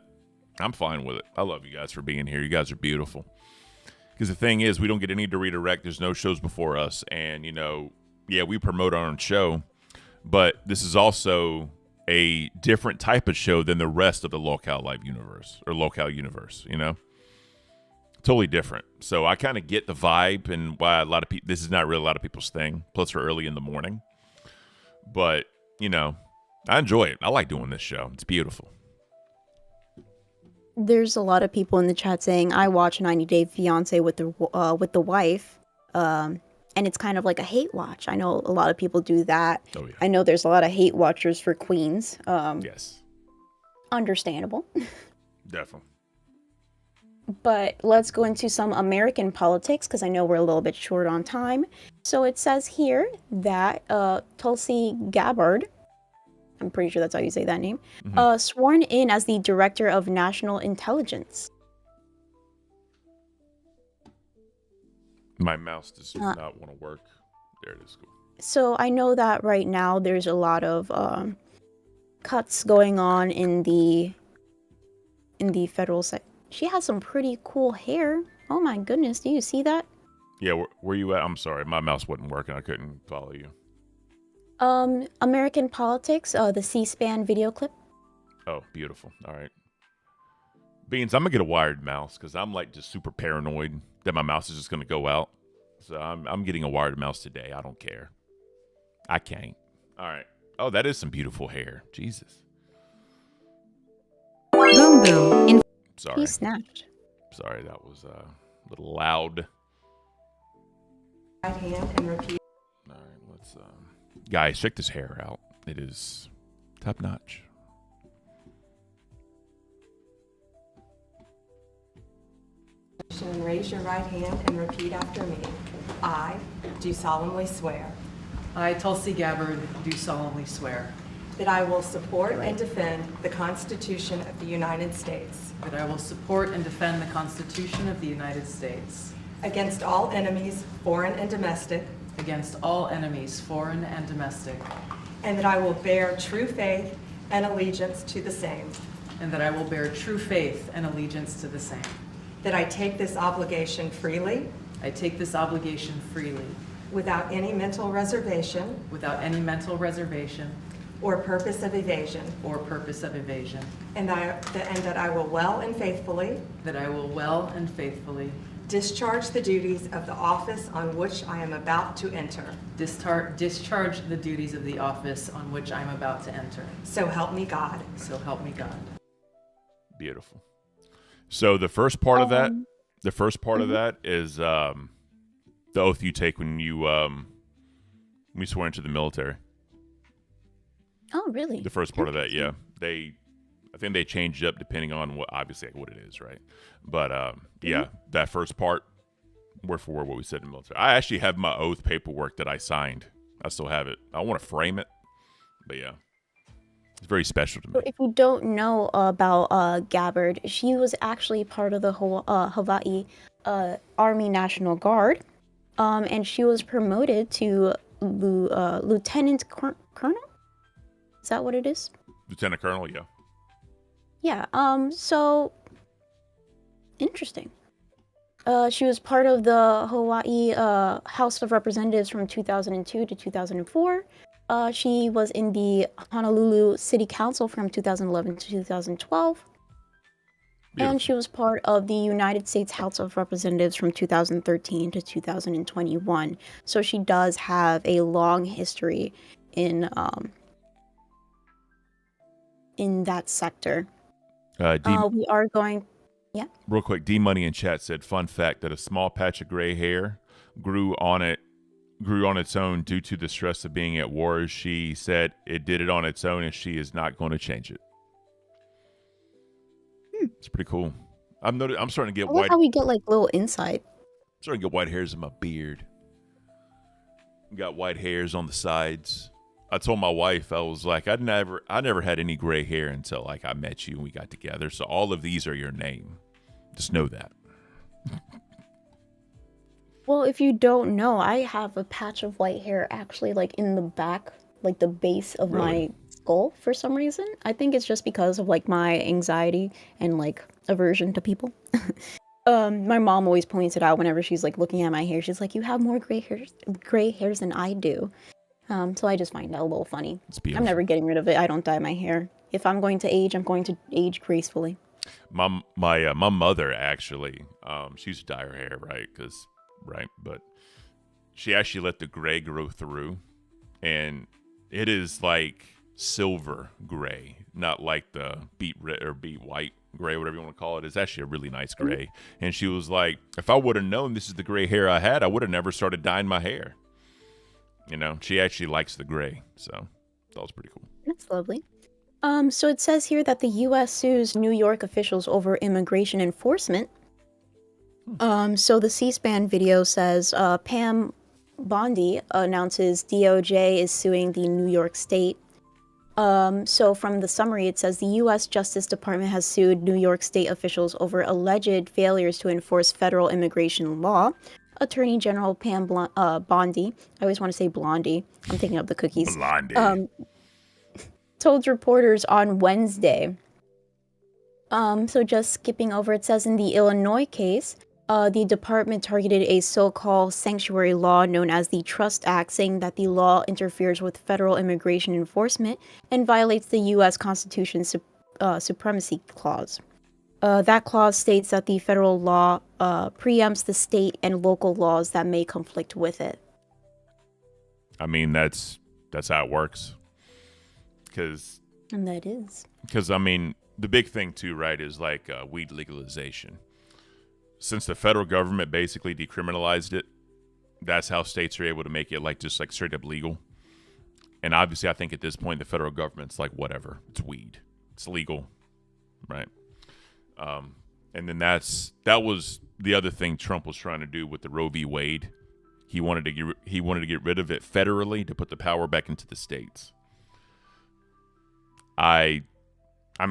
Speaker 2: I'm fine with it. I love you guys for being here. You guys are beautiful. Because the thing is, we don't get any to redirect. There's no shows before us. And, you know, yeah, we promote our own show. But this is also a different type of show than the rest of the Locale Live universe or Locale universe, you know? Totally different. So I kind of get the vibe and why a lot of people, this is not really a lot of people's thing. Plus we're early in the morning. But, you know, I enjoy it. I like doing this show. It's beautiful.
Speaker 3: There's a lot of people in the chat saying I watch 90 Day Fiance with the wife, and it's kind of like a hate watch. I know a lot of people do that.
Speaker 2: Oh, yeah.
Speaker 3: I know there's a lot of hate watchers for Queens.
Speaker 2: Yes.
Speaker 3: Understandable.
Speaker 2: Definitely.
Speaker 3: But let's go into some American politics because I know we're a little bit short on time. So it says here that Tulsi Gabbard, I'm pretty sure that's how you say that name, sworn in as the Director of National Intelligence.
Speaker 2: My mouse does not want to work. There it is. Cool.
Speaker 3: So I know that right now there's a lot of cuts going on in the federal sector. She has some pretty cool hair. Oh my goodness, do you see that?
Speaker 2: Yeah, where you at? I'm sorry, my mouse wasn't working. I couldn't follow you.
Speaker 3: American politics, the C-SPAN video clip.
Speaker 2: Oh, beautiful. All right. Beans, I'm going to get a wired mouse because I'm like just super paranoid that my mouse is just going to go out. So I'm getting a wired mouse today. I don't care. I can't. All right. Oh, that is some beautiful hair. Jesus.
Speaker 5: Boom boom.
Speaker 2: Sorry.
Speaker 3: He snapped.
Speaker 2: Sorry, that was a little loud.
Speaker 5: Right hand and repeat.
Speaker 2: All right, let's guys, check this hair out. It is top notch.
Speaker 5: And raise your right hand and repeat after me. I do solemnly swear
Speaker 6: I, Tulsi Gabbard, do solemnly swear
Speaker 5: that I will support and defend the Constitution of the United States
Speaker 6: that I will support and defend the Constitution of the United States
Speaker 5: against all enemies, foreign and domestic,
Speaker 6: against all enemies, foreign and domestic,
Speaker 5: and that I will bear true faith and allegiance to the same,
Speaker 6: and that I will bear true faith and allegiance to the same.
Speaker 5: that I take this obligation freely
Speaker 6: I take this obligation freely,
Speaker 5: without any mental reservation
Speaker 6: without any mental reservation
Speaker 5: or purpose of evasion,
Speaker 6: or purpose of evasion,
Speaker 5: and that I will well and faithfully
Speaker 6: that I will well and faithfully
Speaker 5: discharge the duties of the office on which I am about to enter.
Speaker 6: discharge the duties of the office on which I am about to enter.
Speaker 5: So help me God.
Speaker 6: So help me God.
Speaker 2: Beautiful. So the first part of that, is the oath you take when you swear into the military.
Speaker 3: Oh, really?
Speaker 2: The first part of that, yeah. I think they changed it up depending on what it is, right? But yeah, that first part, word for word what we said in the military. I actually have my oath paperwork that I signed. I still have it. I want to frame it, but yeah, it's very special to me.
Speaker 3: So if you don't know about Gabbard, she was actually part of the Hawaii Army National Guard, and she was promoted to Lieutenant Colonel? Is that what it is?
Speaker 2: Lieutenant Colonel, yeah.
Speaker 3: Yeah, so interesting. She was part of the Hawaii House of Representatives from 2002 to 2004. She was in the Honolulu City Council from 2011 to 2012. And she was part of the United States House of Representatives from 2013 to 2021. So she does have a long history in that sector. We are going, yeah.
Speaker 2: Real quick, D Money in chat said, "Fun fact that a small patch of gray hair grew on its own due to the stress of being at war. She said it did it on its own, and she is not going to change it." It's pretty cool. I'm starting to get
Speaker 3: I love
Speaker 2: white.
Speaker 3: how we get like little insight.
Speaker 2: Starting to get white hairs in my beard. Got white hairs on the sides. I told my wife, I was like, I never had any gray hair until like I met you and we got together. So all of these are your name. Just know that.
Speaker 3: Well, if you don't know, I have a patch of white hair actually like in the back, like the base of
Speaker 2: Really?
Speaker 3: my skull for some reason. I think it's just because of like my anxiety and like aversion to people. My mom always points it out whenever she's like looking at my hair. She's like, "You have more gray hairs than I do." So I just find that a little funny.
Speaker 2: It's beautiful.
Speaker 3: I'm never getting rid of it. I don't dye my hair. If I'm going to age, I'm going to age gracefully.
Speaker 2: My mother actually, she used to dye her hair, right? But she actually let the gray grow through, and it is like silver gray, not like the beet red or beet white gray, whatever you want to call it. It's actually a really nice gray. And she was like, if I would have known this is the gray hair I had, I would have never started dyeing my hair. You know, she actually likes the gray, so that was pretty cool.
Speaker 3: That's lovely. So it says here that the U.S. sues New York officials over immigration enforcement. So the C-SPAN video says Pam Bondi announces DOJ is suing the New York State. So from the summary, it says the U.S. Justice Department has sued New York State officials over alleged failures to enforce federal immigration law. Attorney General Pam Bondi, I always want to say Blondie, I'm thinking of the cookies,
Speaker 2: Blondie.
Speaker 3: told reporters on Wednesday. So just skipping over, it says in the Illinois case, the department targeted a so-called sanctuary law known as the Trust Act, saying that the law interferes with federal immigration enforcement and violates the U.S. Constitution's supremacy clause. That clause states that the federal law preempts the state and local laws that may conflict with it.
Speaker 2: I mean, that's how it works.
Speaker 3: And that is.
Speaker 2: Because, I mean, the big thing, too, right, is like weed legalization. Since the federal government basically decriminalized it, that's how states are able to make it like just like straight up legal. And obviously, I think at this point, the federal government's like, whatever, it's weed, it's legal, right? And then that was the other thing Trump was trying to do with the Roe v. Wade. He wanted to get rid of it federally to put the power back into the states. I'm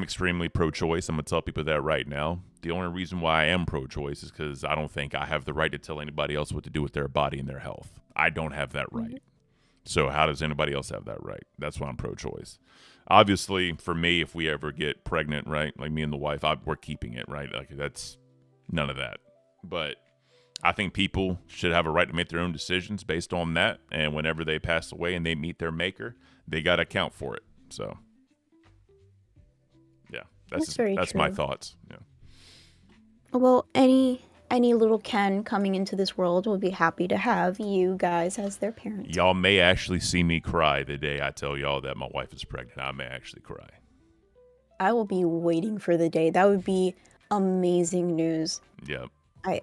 Speaker 2: extremely pro-choice. I'm gonna tell people that right now. The only reason why I am pro-choice is because I don't think I have the right to tell anybody else what to do with their body and their health. I don't have that right. So how does anybody else have that right? That's why I'm pro-choice. Obviously, for me, if we ever get pregnant, right, like me and the wife, we're keeping it, right? Like that's none of that. But I think people should have a right to make their own decisions based on that. And whenever they pass away and they meet their maker, they got to account for it. So, yeah, that's my thoughts. Yeah.
Speaker 3: Well, any little Ken coming into this world will be happy to have you guys as their parents.
Speaker 2: Y'all may actually see me cry the day I tell y'all that my wife is pregnant. I may actually cry.
Speaker 3: I will be waiting for the day. That would be amazing news.
Speaker 2: Yeah.
Speaker 3: I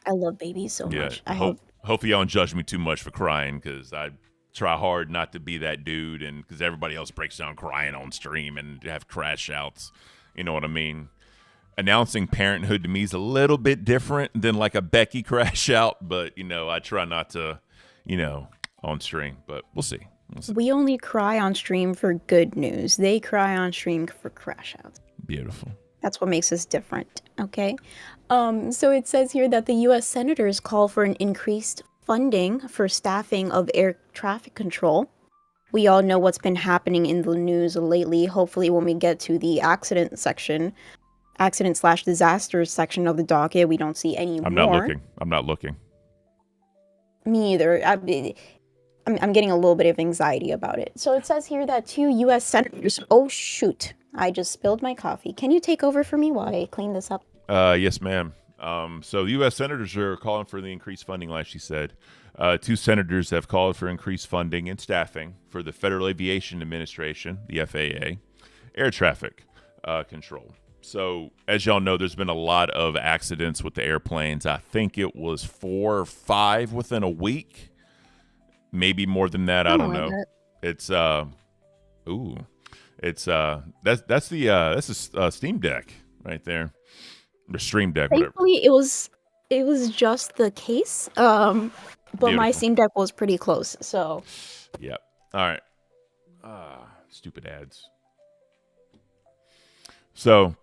Speaker 3: love babies so much. I hope.
Speaker 2: Hopefully y'all don't judge me too much for crying, because I try hard not to be that dude, and because everybody else breaks down crying on stream and have crash outs. You know what I mean? Announcing parenthood to me is a little bit different than like a Becky crash out, but I try not to, on stream, but we'll see.
Speaker 3: We only cry on stream for good news. They cry on stream for crash outs.
Speaker 2: Beautiful.
Speaker 3: That's what makes us different, okay? So it says here that the U.S. senators call for an increased funding for staffing of air traffic control. We all know what's been happening in the news lately. Hopefully when we get to the accident/disasters section of the docket, we don't see any more.
Speaker 2: I'm not looking.
Speaker 3: Me either. I'm getting a little bit of anxiety about it. So it says here that 2 U.S. senators. Oh shoot! I just spilled my coffee. Can you take over for me while I clean this up?
Speaker 2: Yes, ma'am. So the U.S. senators are calling for the increased funding, like she said. 2 senators have called for increased funding and staffing for the Federal Aviation Administration, the FAA, air traffic control. So, as y'all know, there's been a lot of accidents with the airplanes. I think it was 4 or 5 within a week, maybe more than that. I don't
Speaker 3: Something
Speaker 2: know.
Speaker 3: like
Speaker 2: It's that's the Steam Deck right there, the Stream Deck, whatever.
Speaker 3: Thankfully, it was just the case. But my
Speaker 2: Beautiful.
Speaker 3: Steam Deck was pretty close. So
Speaker 2: Yep. All right. Stupid ads. So,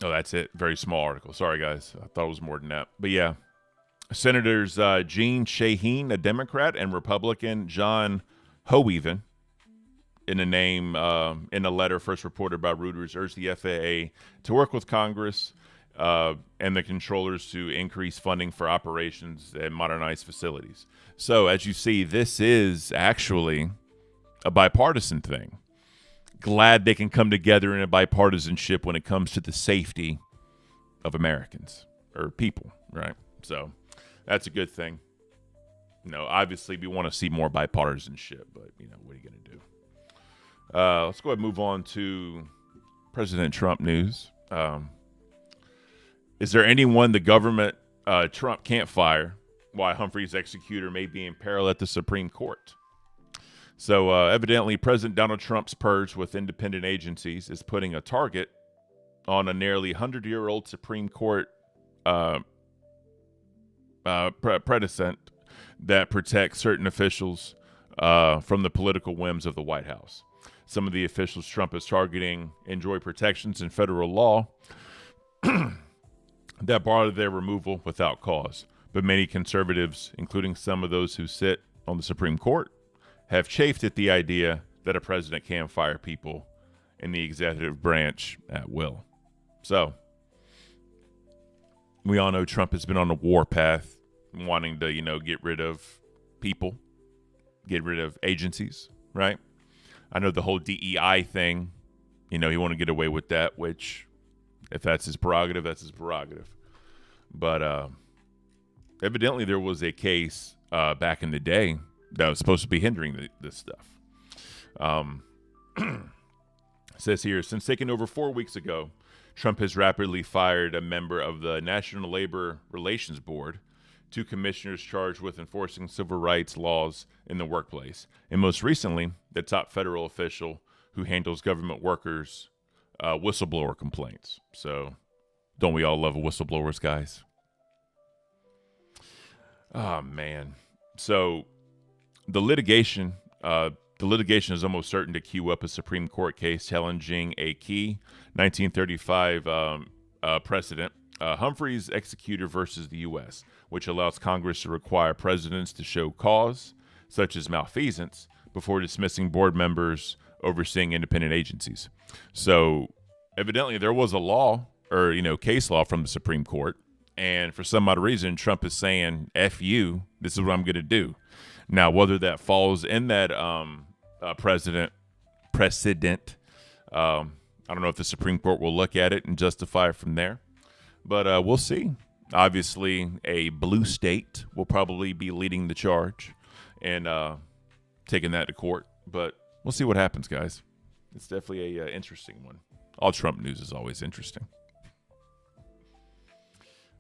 Speaker 2: oh, that's it. Very small article. Sorry, guys. I thought it was more than that. But yeah, Senators Jean Shaheen, a Democrat, and Republican John Hoeven, in a letter first reported by Reuters, urged the FAA to work with Congress and the controllers to increase funding for operations and modernize facilities. So, as you see, this is actually a bipartisan thing. Glad they can come together in a bipartisanship when it comes to the safety of Americans or people, right? So, that's a good thing. Obviously, we want to see more bipartisanship, but, what are you going to do? Let's go ahead and move on to President Trump news. Is there anyone the government Trump can't fire? Why Humphrey's executor may be in peril at the Supreme Court. So evidently, President Donald Trump's purge with independent agencies is putting a target on a nearly 100-year-old Supreme Court precedent that protects certain officials from the political whims of the White House. Some of the officials Trump is targeting enjoy protections in federal law that bar their removal without cause. But many conservatives, including some of those who sit on the Supreme Court, have chafed at the idea that a president can fire people in the executive branch at will. So, we all know Trump has been on a warpath, wanting to, get rid of people, get rid of agencies, right? I know the whole DEI thing, he want to get away with that, which, if that's his prerogative, that's his prerogative. But evidently there was a case back in the day that was supposed to be hindering this stuff. It says here, since taking over 4 weeks ago, Trump has rapidly fired a member of the National Labor Relations Board, 2 commissioners charged with enforcing civil rights laws in the workplace, and most recently, the top federal official who handles government workers' whistleblower complaints. So, don't we all love whistleblowers, guys? Oh, man. So, the litigation is almost certain to queue up a Supreme Court case challenging a key 1935 precedent, Humphrey's executor versus the U.S., which allows Congress to require presidents to show cause, such as malfeasance, before dismissing board members overseeing independent agencies. So, evidently, there was a law or case law from the Supreme Court, and for some odd reason, Trump is saying, "F you, this is what I'm going to do." Now, whether that falls in that precedent, I don't know if the Supreme Court will look at it and justify it from there, but we'll see. Obviously, a blue state will probably be leading the charge and taking that to court, but we'll see what happens, guys. It's definitely a interesting one. All Trump news is always interesting.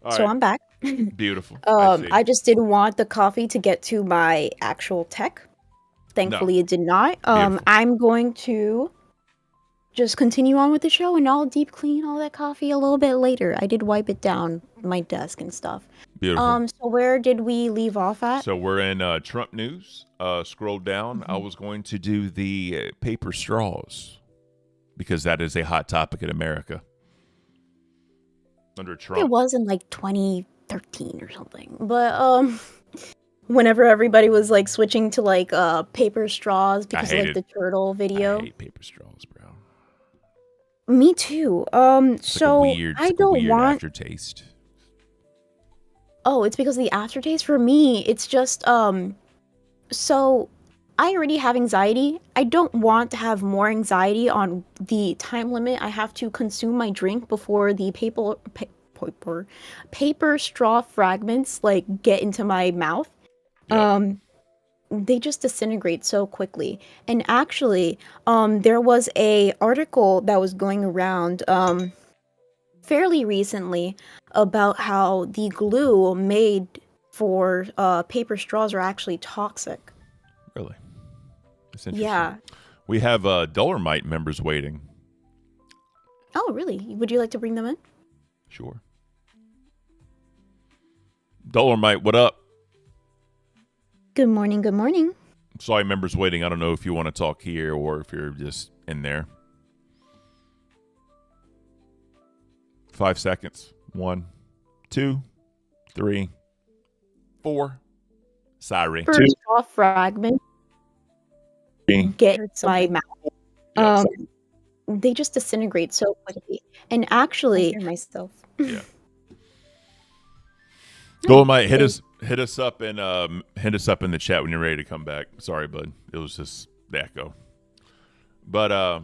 Speaker 2: All
Speaker 3: so
Speaker 2: right.
Speaker 3: I'm back.
Speaker 2: Beautiful.
Speaker 3: I just didn't want the coffee to get to my actual tech. Thankfully, it did not.
Speaker 2: Beautiful.
Speaker 3: I'm going to just continue on with the show, and I'll deep clean all that coffee a little bit later. I did wipe it down my desk and stuff.
Speaker 2: Beautiful.
Speaker 3: So where did we leave off at?
Speaker 2: So we're in Trump news. Scroll down. I was going to do the paper straws because that is a hot topic in America. Under Trump.
Speaker 3: It was in like 2013 or something. But whenever everybody was like switching to like paper straws because of like the turtle video.
Speaker 2: I hate paper straws, bro.
Speaker 3: Me too.
Speaker 2: It's
Speaker 3: So
Speaker 2: like a weird,
Speaker 3: I don't want
Speaker 2: aftertaste.
Speaker 3: Oh, it's because of the aftertaste. For me, it's just so I already have anxiety. I don't want to have more anxiety on the time limit I have to consume my drink before the paper straw fragments like get into my mouth.
Speaker 2: Yep.
Speaker 3: They just disintegrate so quickly. And actually, there was a article that was going around fairly recently about how the glue made for paper straws are actually toxic.
Speaker 2: Really? That's interesting.
Speaker 3: Yeah.
Speaker 2: We have Dolomite members waiting.
Speaker 3: Oh, really? Would you like to bring them in?
Speaker 2: Sure. Dolomite, what up?
Speaker 3: Good morning. Good morning.
Speaker 2: Sorry, members waiting. I don't know if you want to talk here or if you're just in there. 5 seconds. 1, 2, 3, 4. Sorry.
Speaker 3: Paper straw fragment get into my mouth.
Speaker 2: Yes.
Speaker 3: They just disintegrate so quickly. And actually, I hear myself.
Speaker 2: Yeah. Dolomite, hit us up and hit us up in the chat when you're ready to come back. Sorry, bud. It was just the echo. But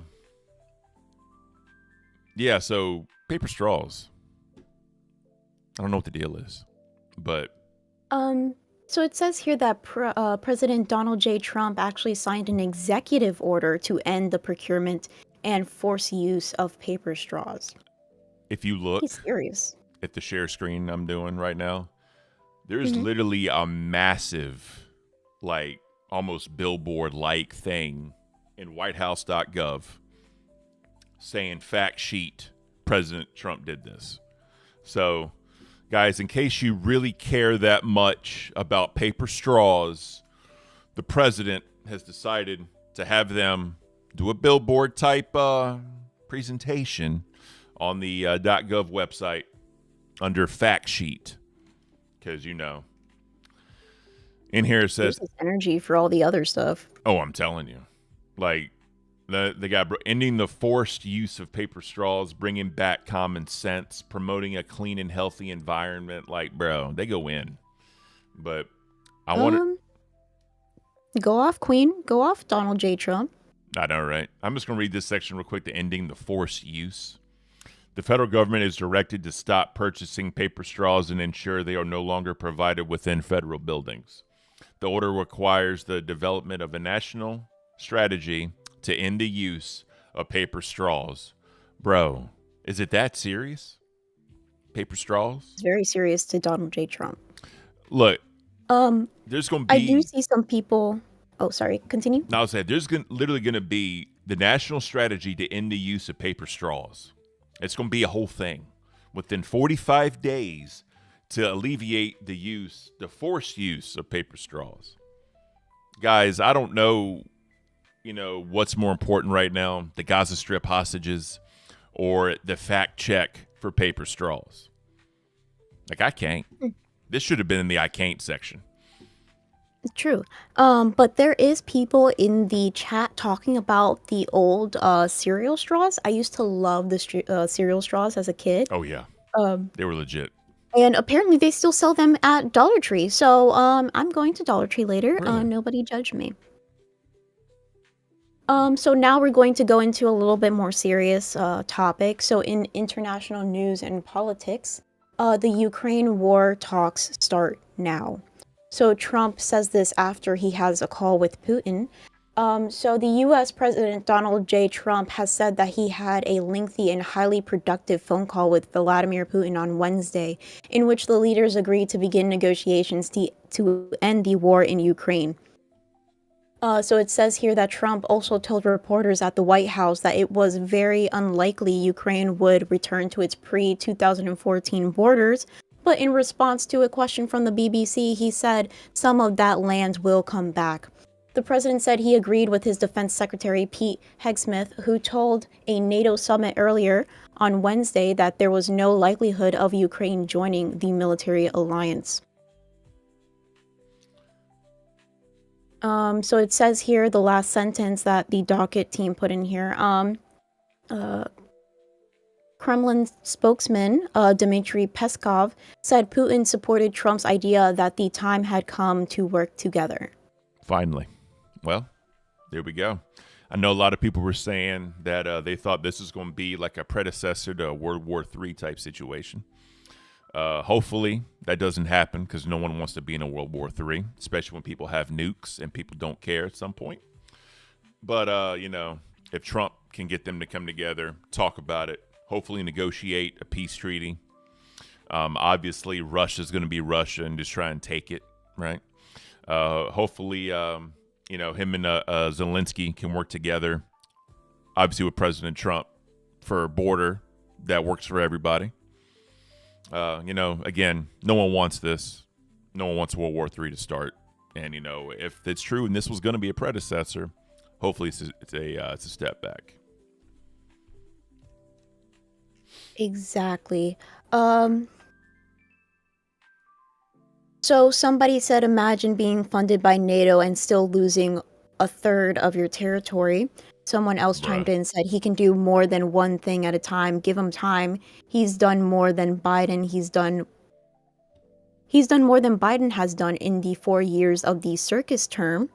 Speaker 2: yeah, so paper straws. I don't know what the deal is, but
Speaker 3: So it says here that President Donald J. Trump actually signed an executive order to end the procurement and force use of paper straws.
Speaker 2: if you look
Speaker 3: He's serious.
Speaker 2: at the share screen I'm doing right now, there's literally a massive, like almost billboard-like thing in whitehouse.gov saying fact sheet, President Trump did this. So, guys, in case you really care that much about paper straws, the president has decided to have them do a billboard type presentation on the .gov website under fact sheet. Because, you know, in here it says,
Speaker 3: There's energy for all the other stuff.
Speaker 2: oh, I'm telling you, like the guy ending the forced use of paper straws, bringing back common sense, promoting a clean and healthy environment. Like, bro, they go in. But I want to.
Speaker 3: Go off, Queen. Go off, Donald J. Trump.
Speaker 2: I know, right? I'm just going to read this section real quick to ending the forced use. The federal government is directed to stop purchasing paper straws and ensure they are no longer provided within federal buildings. The order requires the development of a national strategy to end the use of paper straws. Bro, is it that serious? Paper straws?
Speaker 3: It's very serious to Donald J. Trump.
Speaker 2: Look, there's going to be...
Speaker 3: I do see some people... Oh, sorry. Continue.
Speaker 2: No, I was saying, there's literally going to be the national strategy to end the use of paper straws. It's going to be a whole thing within 45 days to alleviate the forced use of paper straws. Guys, I don't know, what's more important right now, the Gaza Strip hostages or the fact check for paper straws. Like, I can't. This should have been in the I can't section.
Speaker 3: True. But there is people in the chat talking about the old cereal straws. I used to love the cereal straws as a kid.
Speaker 2: Oh, yeah. They were legit.
Speaker 3: And apparently they still sell them at Dollar Tree. So I'm going to Dollar Tree later.
Speaker 2: Really?
Speaker 3: Nobody judge me. So now we're going to go into a little bit more serious topic. So in international news and politics, the Ukraine war talks start now. So Trump says this after he has a call with Putin. So the U.S. President Donald J. Trump has said that he had a lengthy and highly productive phone call with Vladimir Putin on Wednesday, in which the leaders agreed to begin negotiations to end the war in Ukraine. So it says here that Trump also told reporters at the White House that it was very unlikely Ukraine would return to its pre-2014 borders. But in response to a question from the BBC, he said some of that land will come back. The president said he agreed with his defense secretary, Pete Hegseth, who told a NATO summit earlier on Wednesday that there was no likelihood of Ukraine joining the military alliance. So it says here, the last sentence that the docket team put in here, Kremlin spokesman Dmitry Peskov said Putin supported Trump's idea that the time had come to work together.
Speaker 2: Finally. Well, there we go. I know a lot of people were saying that they thought this was going to be like a predecessor to a World War III type situation. Hopefully that doesn't happen because no one wants to be in a World War III, especially when people have nukes and people don't care at some point. But, if Trump can get them to come together, talk about it, hopefully negotiate a peace treaty. Obviously, Russia's going to be Russia and just try and take it, right? Hopefully, him and Zelensky can work together, obviously with President Trump, for a border that works for everybody. Again, no one wants this. No one wants World War III to start. And, if it's true and this was going to be a predecessor, hopefully it's a step back.
Speaker 3: Exactly. So somebody said, imagine being funded by NATO and still losing a third of your territory. Someone else chimed in and said he can do more than one thing at a time. Give him time. He's done more than Biden. He's done more than Biden has done in the 4 years of the circus term.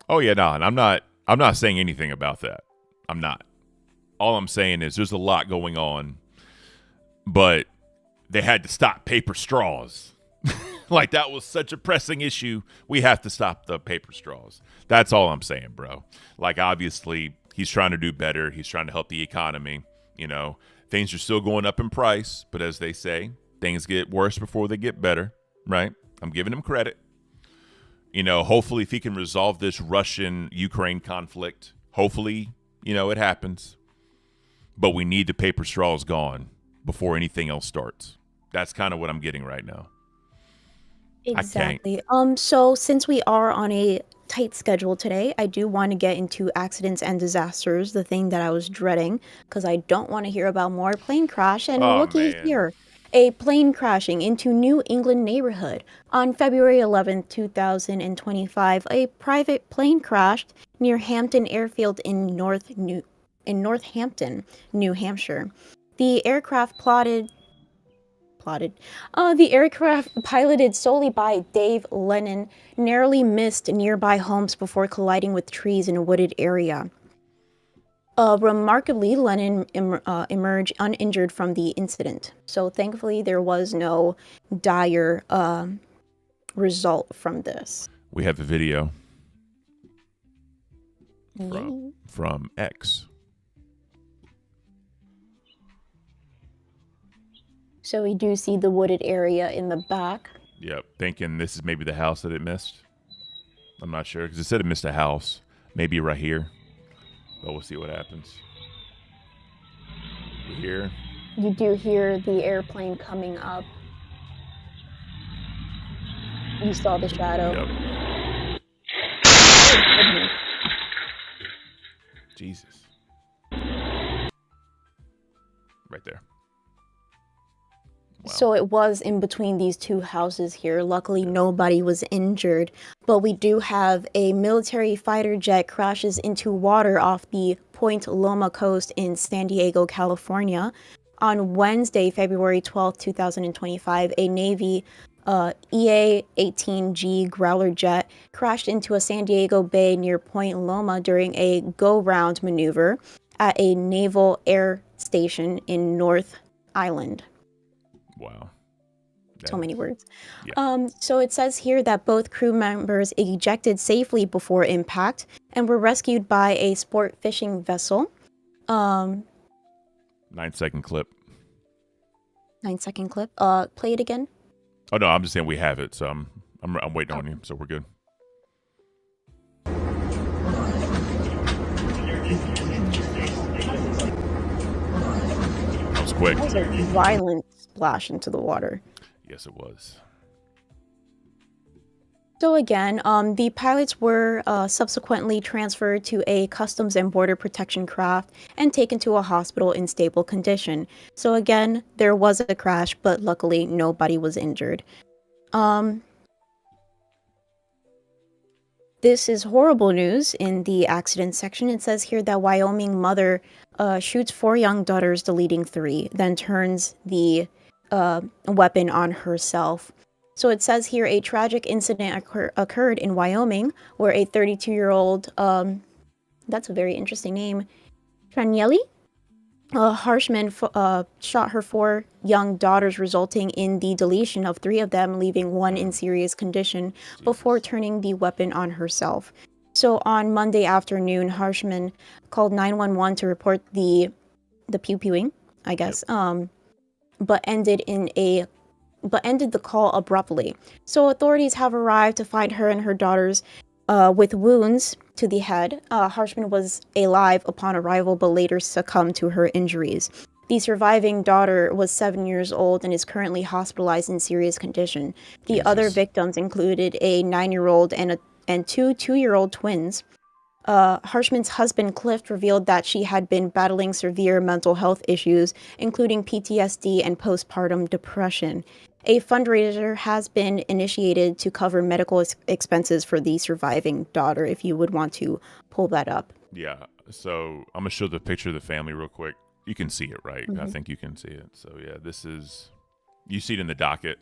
Speaker 2: Oh yeah, no, and I'm not saying anything about that. I'm not. All I'm saying is there's a lot going on, but they had to stop paper straws. Like that was such a pressing issue. We have to stop the paper straws. That's all I'm saying, bro. Like obviously he's trying to do better. He's trying to help the economy. Things are still going up in price, but as they say, things get worse before they get better, right? I'm giving him credit. Hopefully if he can resolve this Russian-Ukraine conflict, hopefully, it happens. But we need the paper straws gone before anything else starts. That's kind of what I'm getting right now.
Speaker 3: Exactly. So since we are on a tight schedule today, I do want to get into accidents and disasters, the thing that I was dreading, because I don't want to hear about more plane crash. And looky here, a plane crashing into New England neighborhood. On February 11th, 2025, a private plane crashed near Hampton Airfield in Northampton, New Hampshire. The aircraft the aircraft, piloted solely by Dave Lennon, narrowly missed nearby homes before colliding with trees in a wooded area. Remarkably, Lennon emerged uninjured from the incident. So thankfully, there was no dire result from this.
Speaker 2: We have a video from X.
Speaker 3: So we do see the wooded area in the back.
Speaker 2: Yep, thinking this is maybe the house that it missed. I'm not sure, because it said it missed a house. Maybe right here. But we'll see what happens. Here.
Speaker 3: You do hear the airplane coming up. You saw the shadow.
Speaker 2: Yep.
Speaker 3: Oh, goodness.
Speaker 2: Jesus. Right there. Wow.
Speaker 3: So it was in between these two houses here. Luckily, nobody was injured. But we do have a military fighter jet crashes into water off the Point Loma coast in San Diego, California. On Wednesday, February 12th, 2025, a Navy EA-18G Growler jet crashed into a San Diego bay near Point Loma during a go-round maneuver at a naval air station in North Island.
Speaker 2: Wow.
Speaker 3: So many words.
Speaker 2: Yeah.
Speaker 3: So it says here that both crew members ejected safely before impact and were rescued by a sport fishing vessel.
Speaker 2: 9-second clip.
Speaker 3: 9-second clip. Play it again.
Speaker 2: Oh no, I'm just saying we have it, so I'm waiting on you, so we're good. That was quick.
Speaker 3: That was a violent splash into the water.
Speaker 2: Yes, it was.
Speaker 3: So again, the pilots were subsequently transferred to a Customs and Border Protection craft and taken to a hospital in stable condition. So again, there was a crash, but luckily nobody was injured. This is horrible news in the accident section. It says here that Wyoming mother shoots 4 young daughters, deleting 3, then turns the weapon on herself. So it says here a tragic incident occurred in Wyoming where a 32-year-old, that's a very interesting name, Tranielli Harshman shot her 4 young daughters, resulting in the deletion of 3 of them, leaving 1 in serious condition before turning the weapon on herself. So on Monday afternoon, Harshman called 911 to report the pew-pewing, I guess, but ended the call abruptly. So authorities have arrived to find her and her daughters with wounds to the head. Harshman was alive upon arrival, but later succumbed to her injuries. The surviving daughter was 7 years old and is currently hospitalized in serious condition. The other victims included a 9-year-old and 2 2-year-old twins. Harshman's husband, Cliff, revealed that she had been battling severe mental health issues, including PTSD and postpartum depression. A fundraiser has been initiated to cover medical expenses for the surviving daughter, if you would want to pull that up.
Speaker 2: Yeah, so I'm going to show the picture of the family real quick. You can see it, right?
Speaker 3: Mm-hmm.
Speaker 2: I think you can see it. So, yeah, this is... You see it in the docket?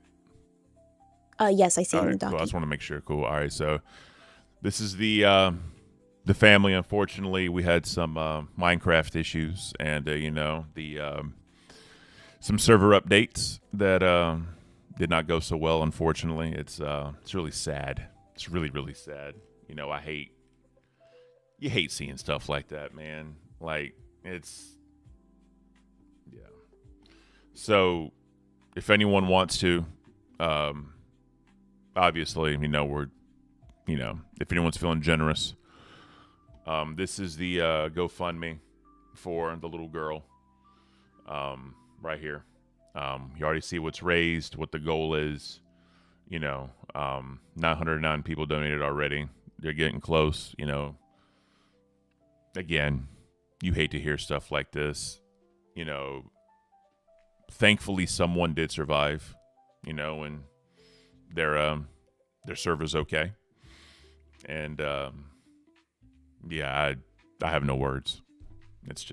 Speaker 3: Yes, I see it in the
Speaker 2: cool.
Speaker 3: docket.
Speaker 2: I just want to make sure. Cool. All right, so this is the family. Unfortunately, we had some Minecraft issues and, some server updates that did not go so well, unfortunately. It's really sad. It's really, really sad. You know, you hate seeing stuff like that, man. Like, yeah. So, if anyone wants to, obviously, if anyone's feeling generous, this is the GoFundMe for the little girl, right here. You already see what's raised, what the goal is. 909 people donated already. They're getting close. Again, you hate to hear stuff like this. Thankfully, someone did survive. And their server's okay. And yeah, I have no words. It's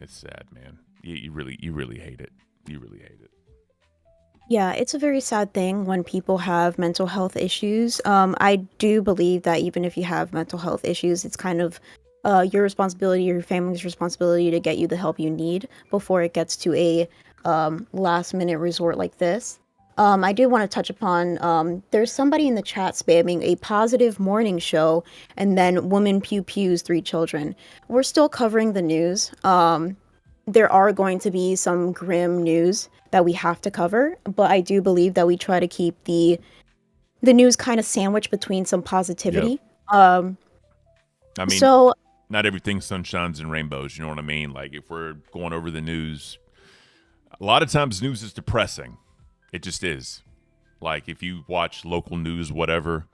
Speaker 2: sad, man. You really hate it. You really hate it.
Speaker 3: Yeah, it's a very sad thing when people have mental health issues. I do believe that even if you have mental health issues, it's kind of your responsibility, your family's responsibility to get you the help you need before it gets to a last-minute resort like this. I do want to touch upon, there's somebody in the chat spamming a positive morning show and then woman pews 3 children. We're still covering the news. There are going to be some grim news that we have to cover, but I do believe that we try to keep the news kind of sandwiched between some positivity.
Speaker 2: Yep.
Speaker 3: So
Speaker 2: not everything's sunshines and rainbows, you know what I mean? Like, if we're going over the news, a lot of times news is depressing. It just is. Like, if you watch local news, whatever,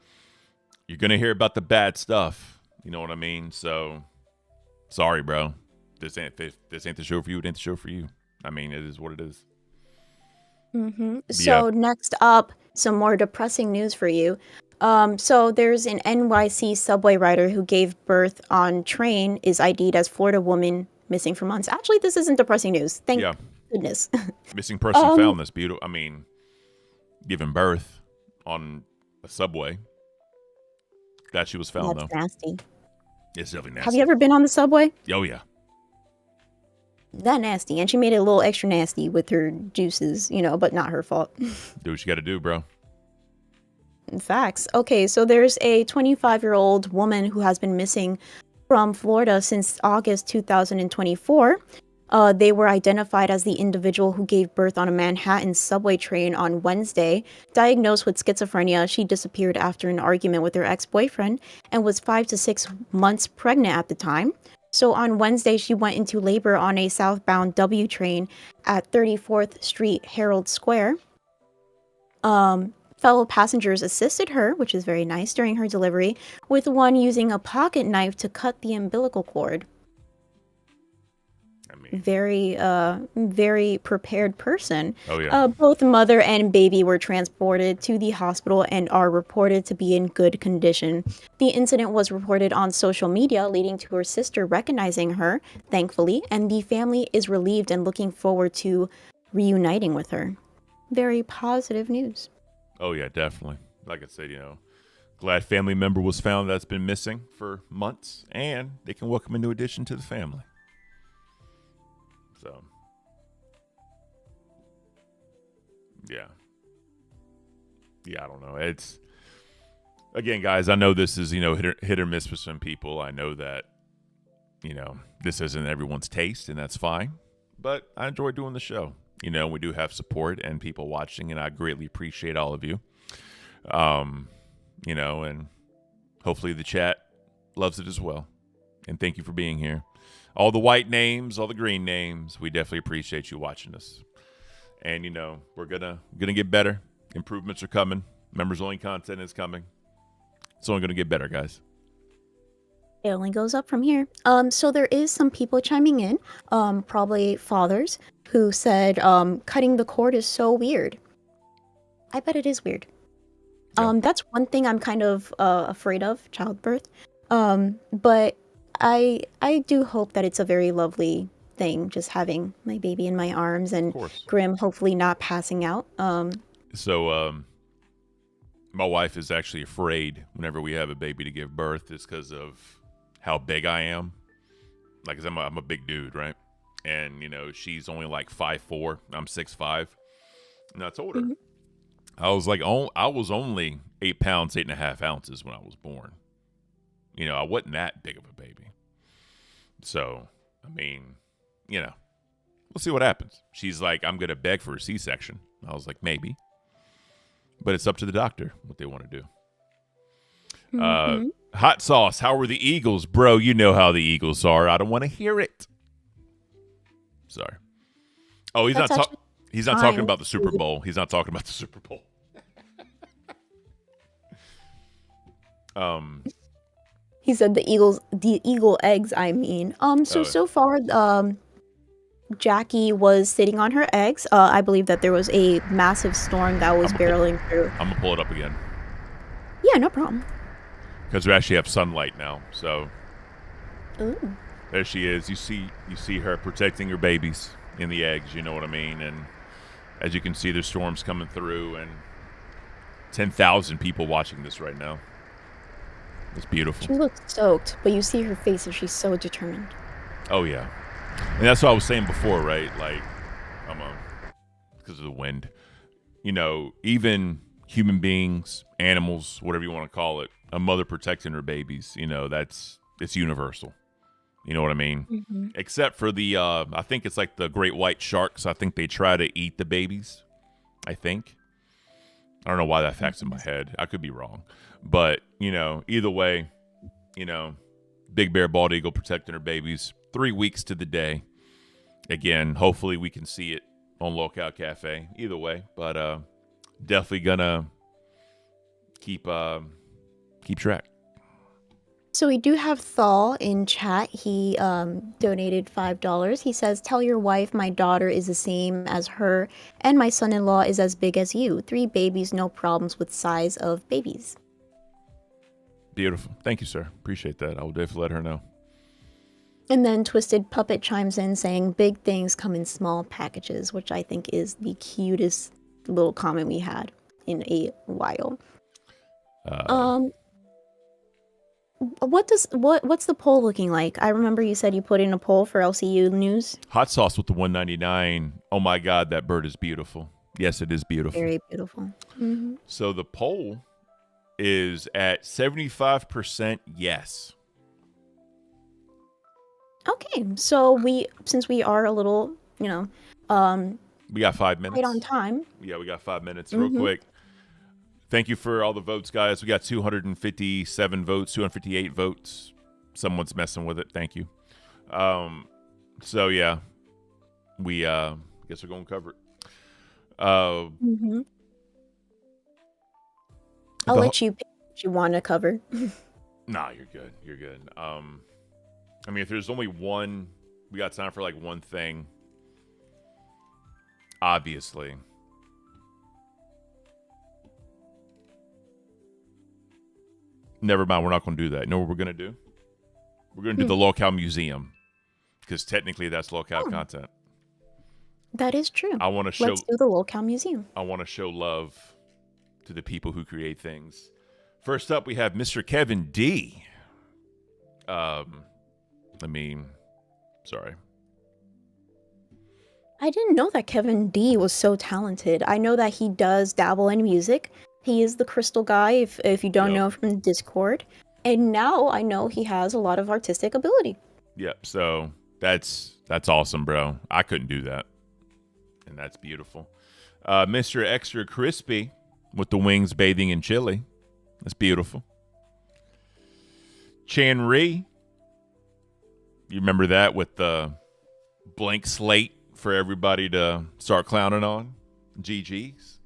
Speaker 2: you're going to hear about the bad stuff. You know what I mean? So, sorry, bro. This ain't the show for you. It ain't the show for you. I mean, it is what it is.
Speaker 3: Mm-hmm. So next up, some more depressing news for you. So there's an NYC subway rider who gave birth on train, is ID'd as Florida woman missing for months. Actually, this isn't depressing news. Thank goodness.
Speaker 2: Missing person found this beautiful. I mean, giving birth on a subway. That she was found,
Speaker 3: That's
Speaker 2: though.
Speaker 3: nasty.
Speaker 2: It's definitely nasty.
Speaker 3: Have you ever been on the subway?
Speaker 2: Oh, yeah.
Speaker 3: That nasty. And she made it a little extra nasty with her juices, but not her fault.
Speaker 2: Do what you got to do, bro.
Speaker 3: Facts. Okay, so there's a 25-year-old woman who has been missing from Florida since August 2024. They were identified as the individual who gave birth on a Manhattan subway train on Wednesday. Diagnosed with schizophrenia, she disappeared after an argument with her ex-boyfriend and was 5 to 6 months pregnant at the time. So on Wednesday, she went into labor on a southbound W train at 34th Street Herald Square. Fellow passengers assisted her, which is very nice, during her delivery, with one using a pocket knife to cut the umbilical cord.
Speaker 2: I mean,
Speaker 3: very prepared person.
Speaker 2: oh yeah,
Speaker 3: Both mother and baby were transported to the hospital and are reported to be in good condition. The incident was reported on social media, leading to her sister recognizing her, thankfully, and the family is relieved and looking forward to reuniting with her. Very positive news.
Speaker 2: oh yeah, definitely. Like I said, glad family member was found that's been missing for months, and they can welcome a new addition to the family. So, yeah. Yeah, I don't know. It's, again, guys, I know this is, hit or miss for some people. I know that, this isn't everyone's taste, and that's fine. But I enjoy doing the show. We do have support and people watching, and I greatly appreciate all of you. And hopefully the chat loves it as well. And thank you for being here. All the white names, all the green names, we definitely appreciate you watching us. And, we're gonna get better. Improvements are coming. Members only content is coming. It's only gonna get better, guys.
Speaker 3: It only goes up from here. So there is some people chiming in, probably fathers, who said, cutting the cord is so weird. I bet it is weird.
Speaker 2: Yeah.
Speaker 3: That's one thing I'm kind of afraid of, childbirth. But I do hope that it's a very lovely thing, just having my baby in my arms and
Speaker 2: Of course.
Speaker 3: Grim hopefully not passing out.
Speaker 2: So, my wife is actually afraid whenever we have a baby to give birth. It's because of how big I am. Like, 'cause I'm a big dude, right? And, she's only like 5'4". I'm 6'5". And I told her, I was like, I was only 8 pounds, 8.5 ounces when I was born. I wasn't that big of a baby. So, I mean, we'll see what happens. She's like, I'm going to beg for a C-section. I was like, maybe. But it's up to the doctor what they want to do. Hot sauce, how were the Eagles? Bro, you know how the Eagles are. I don't want to hear it. Sorry. Oh, he's
Speaker 3: That's
Speaker 2: not
Speaker 3: actually
Speaker 2: talking
Speaker 3: fine.
Speaker 2: about the Super Bowl. He's not talking about the Super Bowl.
Speaker 3: He said the eagle eggs, I mean. So far, Jackie was sitting on her eggs. I believe that there was a massive storm that was barreling through.
Speaker 2: I'm going to pull it up again.
Speaker 3: Yeah, no problem.
Speaker 2: Because we actually have sunlight now. So
Speaker 3: Ooh.
Speaker 2: there she is. You see her protecting her babies in the eggs, you know what I mean? And as you can see, there's storms coming through and 10,000 people watching this right now. It's beautiful.
Speaker 3: She looks soaked, but you see her face and she's so determined.
Speaker 2: Oh, yeah. And that's what I was saying before, right? Like, because of the wind. Even human beings, animals, whatever you want to call it, a mother protecting her babies, it's universal. You know what I mean? Except for the, I think it's like the great white sharks. I think they try to eat the babies. I think. I don't know why that fact's in my head. I could be wrong. But, either way, Big Bear Bald Eagle protecting her babies. 3 weeks to the day. Again, hopefully we can see it on Lookout Cafe. Either way. But definitely gonna keep track.
Speaker 3: So we do have Thal in chat. He donated $5. He says, tell your wife my daughter is the same as her and my son-in-law is as big as you. 3 babies, no problems with size of babies.
Speaker 2: Beautiful. Thank you, sir. Appreciate that. I will definitely let her know.
Speaker 3: And then Twisted Puppet chimes in saying, big things come in small packages, which I think is the cutest little comment we had in a while. What's the poll looking like? I remember you said you put in a poll for LCU News.
Speaker 2: Hot sauce with the 199. Oh my God, that bird is beautiful. Yes, it is beautiful.
Speaker 3: Very beautiful.
Speaker 2: So the poll is at 75% yes.
Speaker 3: Okay, so since we are a little,
Speaker 2: We got 5 minutes.
Speaker 3: right on time.
Speaker 2: Yeah, we got 5 minutes. Real quick. Thank you for all the votes, guys. We got 257 votes, 258 votes. Someone's messing with it. Thank you. So yeah, we guess we're gonna cover it.
Speaker 3: I'll let you pick what you want to cover.
Speaker 2: Nah, you're good. You're good. I mean, if there's only one We got time for like one thing. Obviously. Never mind. We're not going to do that. You know what we're going to do? We're going to do the Locale Museum. Because technically that's locale content.
Speaker 3: That is true.
Speaker 2: I want to show.
Speaker 3: Let's do the Locale Museum.
Speaker 2: I want to show love to the people who create things. First up, we have Mr. Kevin D. Sorry.
Speaker 3: I didn't know that Kevin D was so talented. I know that he does dabble in music. He is the crystal guy, if you don't know from Discord. And now I know he has a lot of artistic ability.
Speaker 2: Yep. So that's awesome, bro. I couldn't do that. And that's beautiful. Mr. Extra Crispy with the wings bathing in chili. That's beautiful. Chan Ri. You remember that with the blank slate for everybody to start clowning on? GG's.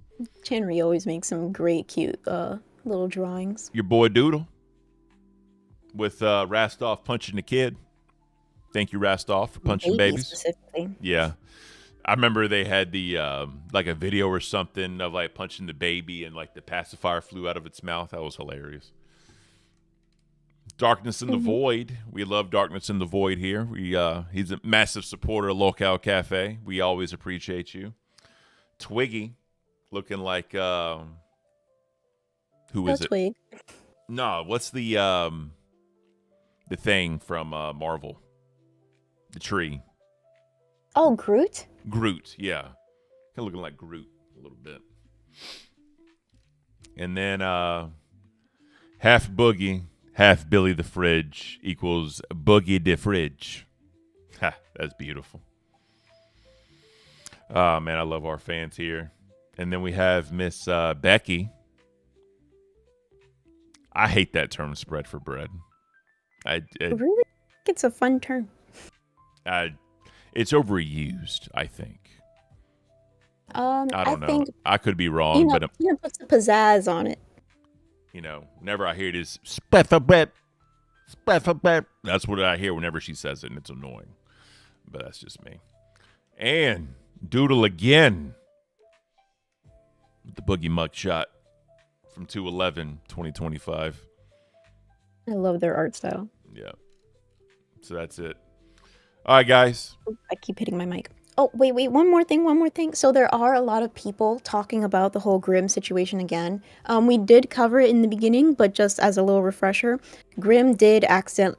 Speaker 3: Chenry always makes some great, cute little drawings.
Speaker 2: Your boy Doodle with Rastov punching the kid. Thank you, Rastov, for punching babies.
Speaker 3: Specifically.
Speaker 2: Yeah. I remember they had the like a video or something of like punching the baby and like the pacifier flew out of its mouth. That was hilarious. Darkness in the Void. We love Darkness in the Void here. He's a massive supporter of Locale Cafe. We always appreciate you. Twiggy, looking like who is it?
Speaker 3: Twig.
Speaker 2: No, what's the thing from Marvel? The tree.
Speaker 3: Oh, Groot?
Speaker 2: Groot, yeah. Kind of looking like Groot a little bit. And then half Boogie, half Billy the Fridge equals Boogie the Fridge. Ha, that's beautiful. Oh, man, I love our fans here. And then we have Miss Becky. I hate that term, spread for bread.
Speaker 3: Really? It's a fun term.
Speaker 2: It's overused, I think.
Speaker 3: I
Speaker 2: don't know.
Speaker 3: think,
Speaker 2: I could be wrong, but
Speaker 3: puts the pizzazz on it.
Speaker 2: Whenever I hear it is spread for bread. That's what I hear whenever she says it, and it's annoying. But that's just me. And Doodle again. With the Boogie Muck shot from 2/11/2025.
Speaker 3: I love their art style.
Speaker 2: Yeah. So that's it. All right, guys.
Speaker 3: I keep hitting my mic. Oh, wait, one more thing. So there are a lot of people talking about the whole Grimm situation again. We did cover it in the beginning, but just as a little refresher, Grimm did and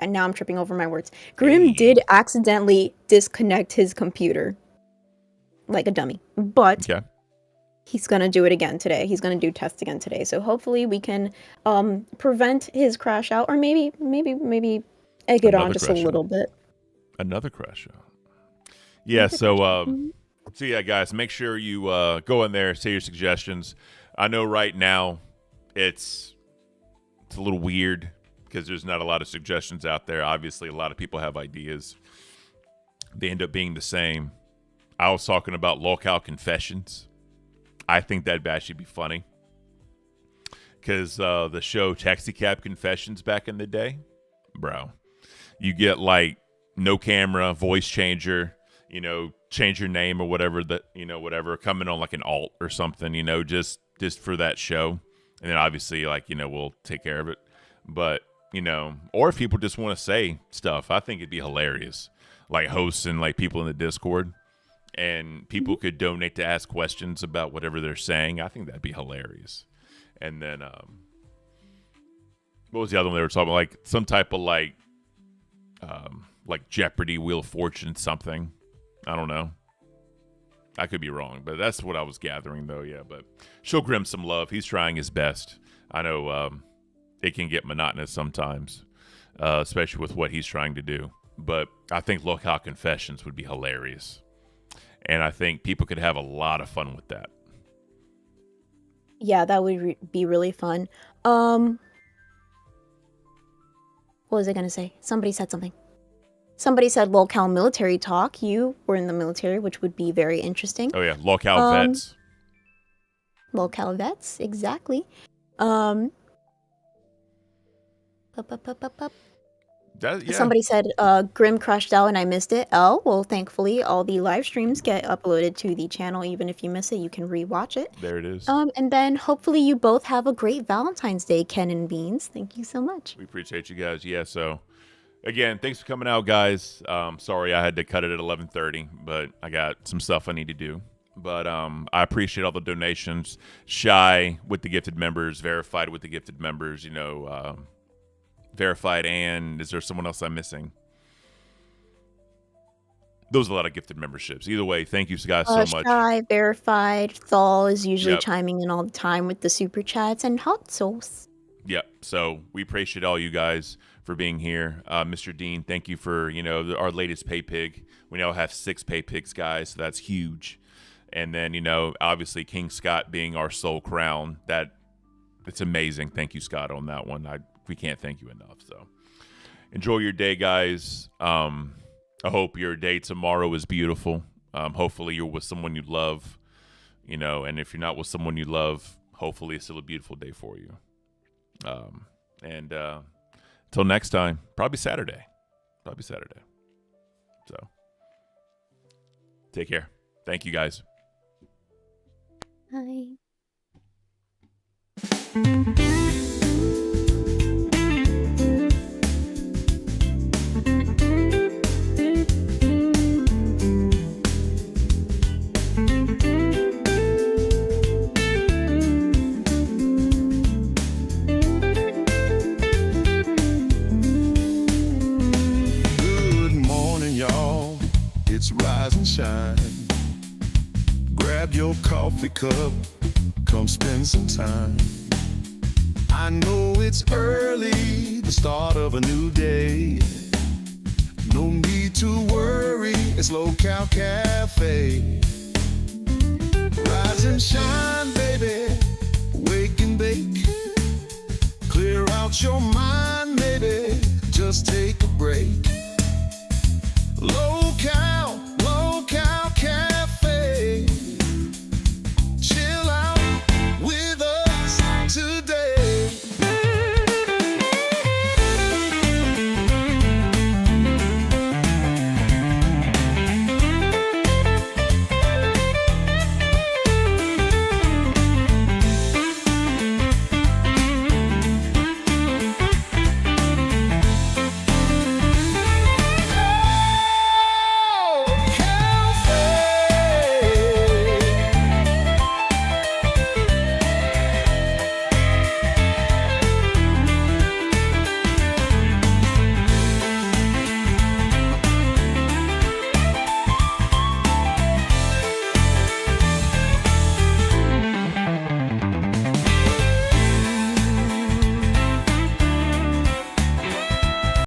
Speaker 3: now I'm tripping over my words. Grimm did accidentally disconnect his computer. Like a dummy. But he's going to do it again today. He's going to do tests again today. So hopefully we can prevent his crash out, or maybe egg it on just a little bit.
Speaker 2: Another crash out. Yeah, so yeah, guys, make sure you go in there, say your suggestions. I know right now it's a little weird because there's not a lot of suggestions out there. Obviously, a lot of people have ideas. They end up being the same. I was talking about Locale Confessions. I think that'd actually be funny because the show Taxi Cab Confessions back in the day, bro, you get like no camera, voice changer, change your name or whatever whatever, coming on like an alt or something, just for that show. And then obviously we'll take care of it. But, or if people just want to say stuff, I think it'd be hilarious. Like hosts and like people in the Discord, and people could donate to ask questions about whatever they're saying. I think that'd be hilarious. And then, what was the other one they were talking about? Like some type of like Jeopardy, Wheel of Fortune, something. I don't know. I could be wrong, but that's what I was gathering, though. Yeah, but show Grimm some love. He's trying his best. I know it can get monotonous sometimes, especially with what he's trying to do. But I think Locale Confessions would be hilarious, and I think people could have a lot of fun with that.
Speaker 3: Yeah, that would be really fun. What was I gonna say? Somebody said something. Somebody said Locale military talk. You were in the military, which would be very interesting.
Speaker 2: Oh yeah, Locale vets.
Speaker 3: Locale vets, exactly.
Speaker 2: That, yeah,
Speaker 3: Somebody said Grim crashed out and I missed it. Oh, well, thankfully, all the live streams get uploaded to the channel. Even if you miss it, you can rewatch it.
Speaker 2: there it is.
Speaker 3: And then hopefully you both have a great Valentine's Day, Ken and Beans. Thank you so much.
Speaker 2: We appreciate you guys. Yeah, so again, thanks for coming out, guys. Sorry I had to cut it at 11:30, but I got some stuff I need to do. But I appreciate all the donations. Shy with the gifted members, verified with the gifted members, verified, and is there someone else I'm missing? Those are a lot of gifted memberships. Either way, thank you guys so much.
Speaker 3: Shy, verified, Thal is usually
Speaker 2: Yep.
Speaker 3: chiming in all the time with the super chats, and hot sauce.
Speaker 2: Yep. So we appreciate all you guys for being here. Mr. Dean, thank you for, our latest pay pig. We now have 6 pay pigs, guys, so that's huge. And then, obviously King Scott being our sole crown. It's amazing. Thank you, Scott, on that one. We can't thank you enough. So enjoy your day, guys. I hope your day tomorrow is beautiful. Hopefully you're with someone you love, and if you're not with someone you love, hopefully it's still a beautiful day for you. Until next time, probably Saturday. So take care. Thank you, guys.
Speaker 3: Hi.
Speaker 1: Good morning, y'all. It's rise and shine. Grab your coffee cup, come spend some time. I know it's early, the start of a new day. No need to worry, it's Local Cafe. Rise and shine, baby, wake and bake. Clear out your mind, baby, just take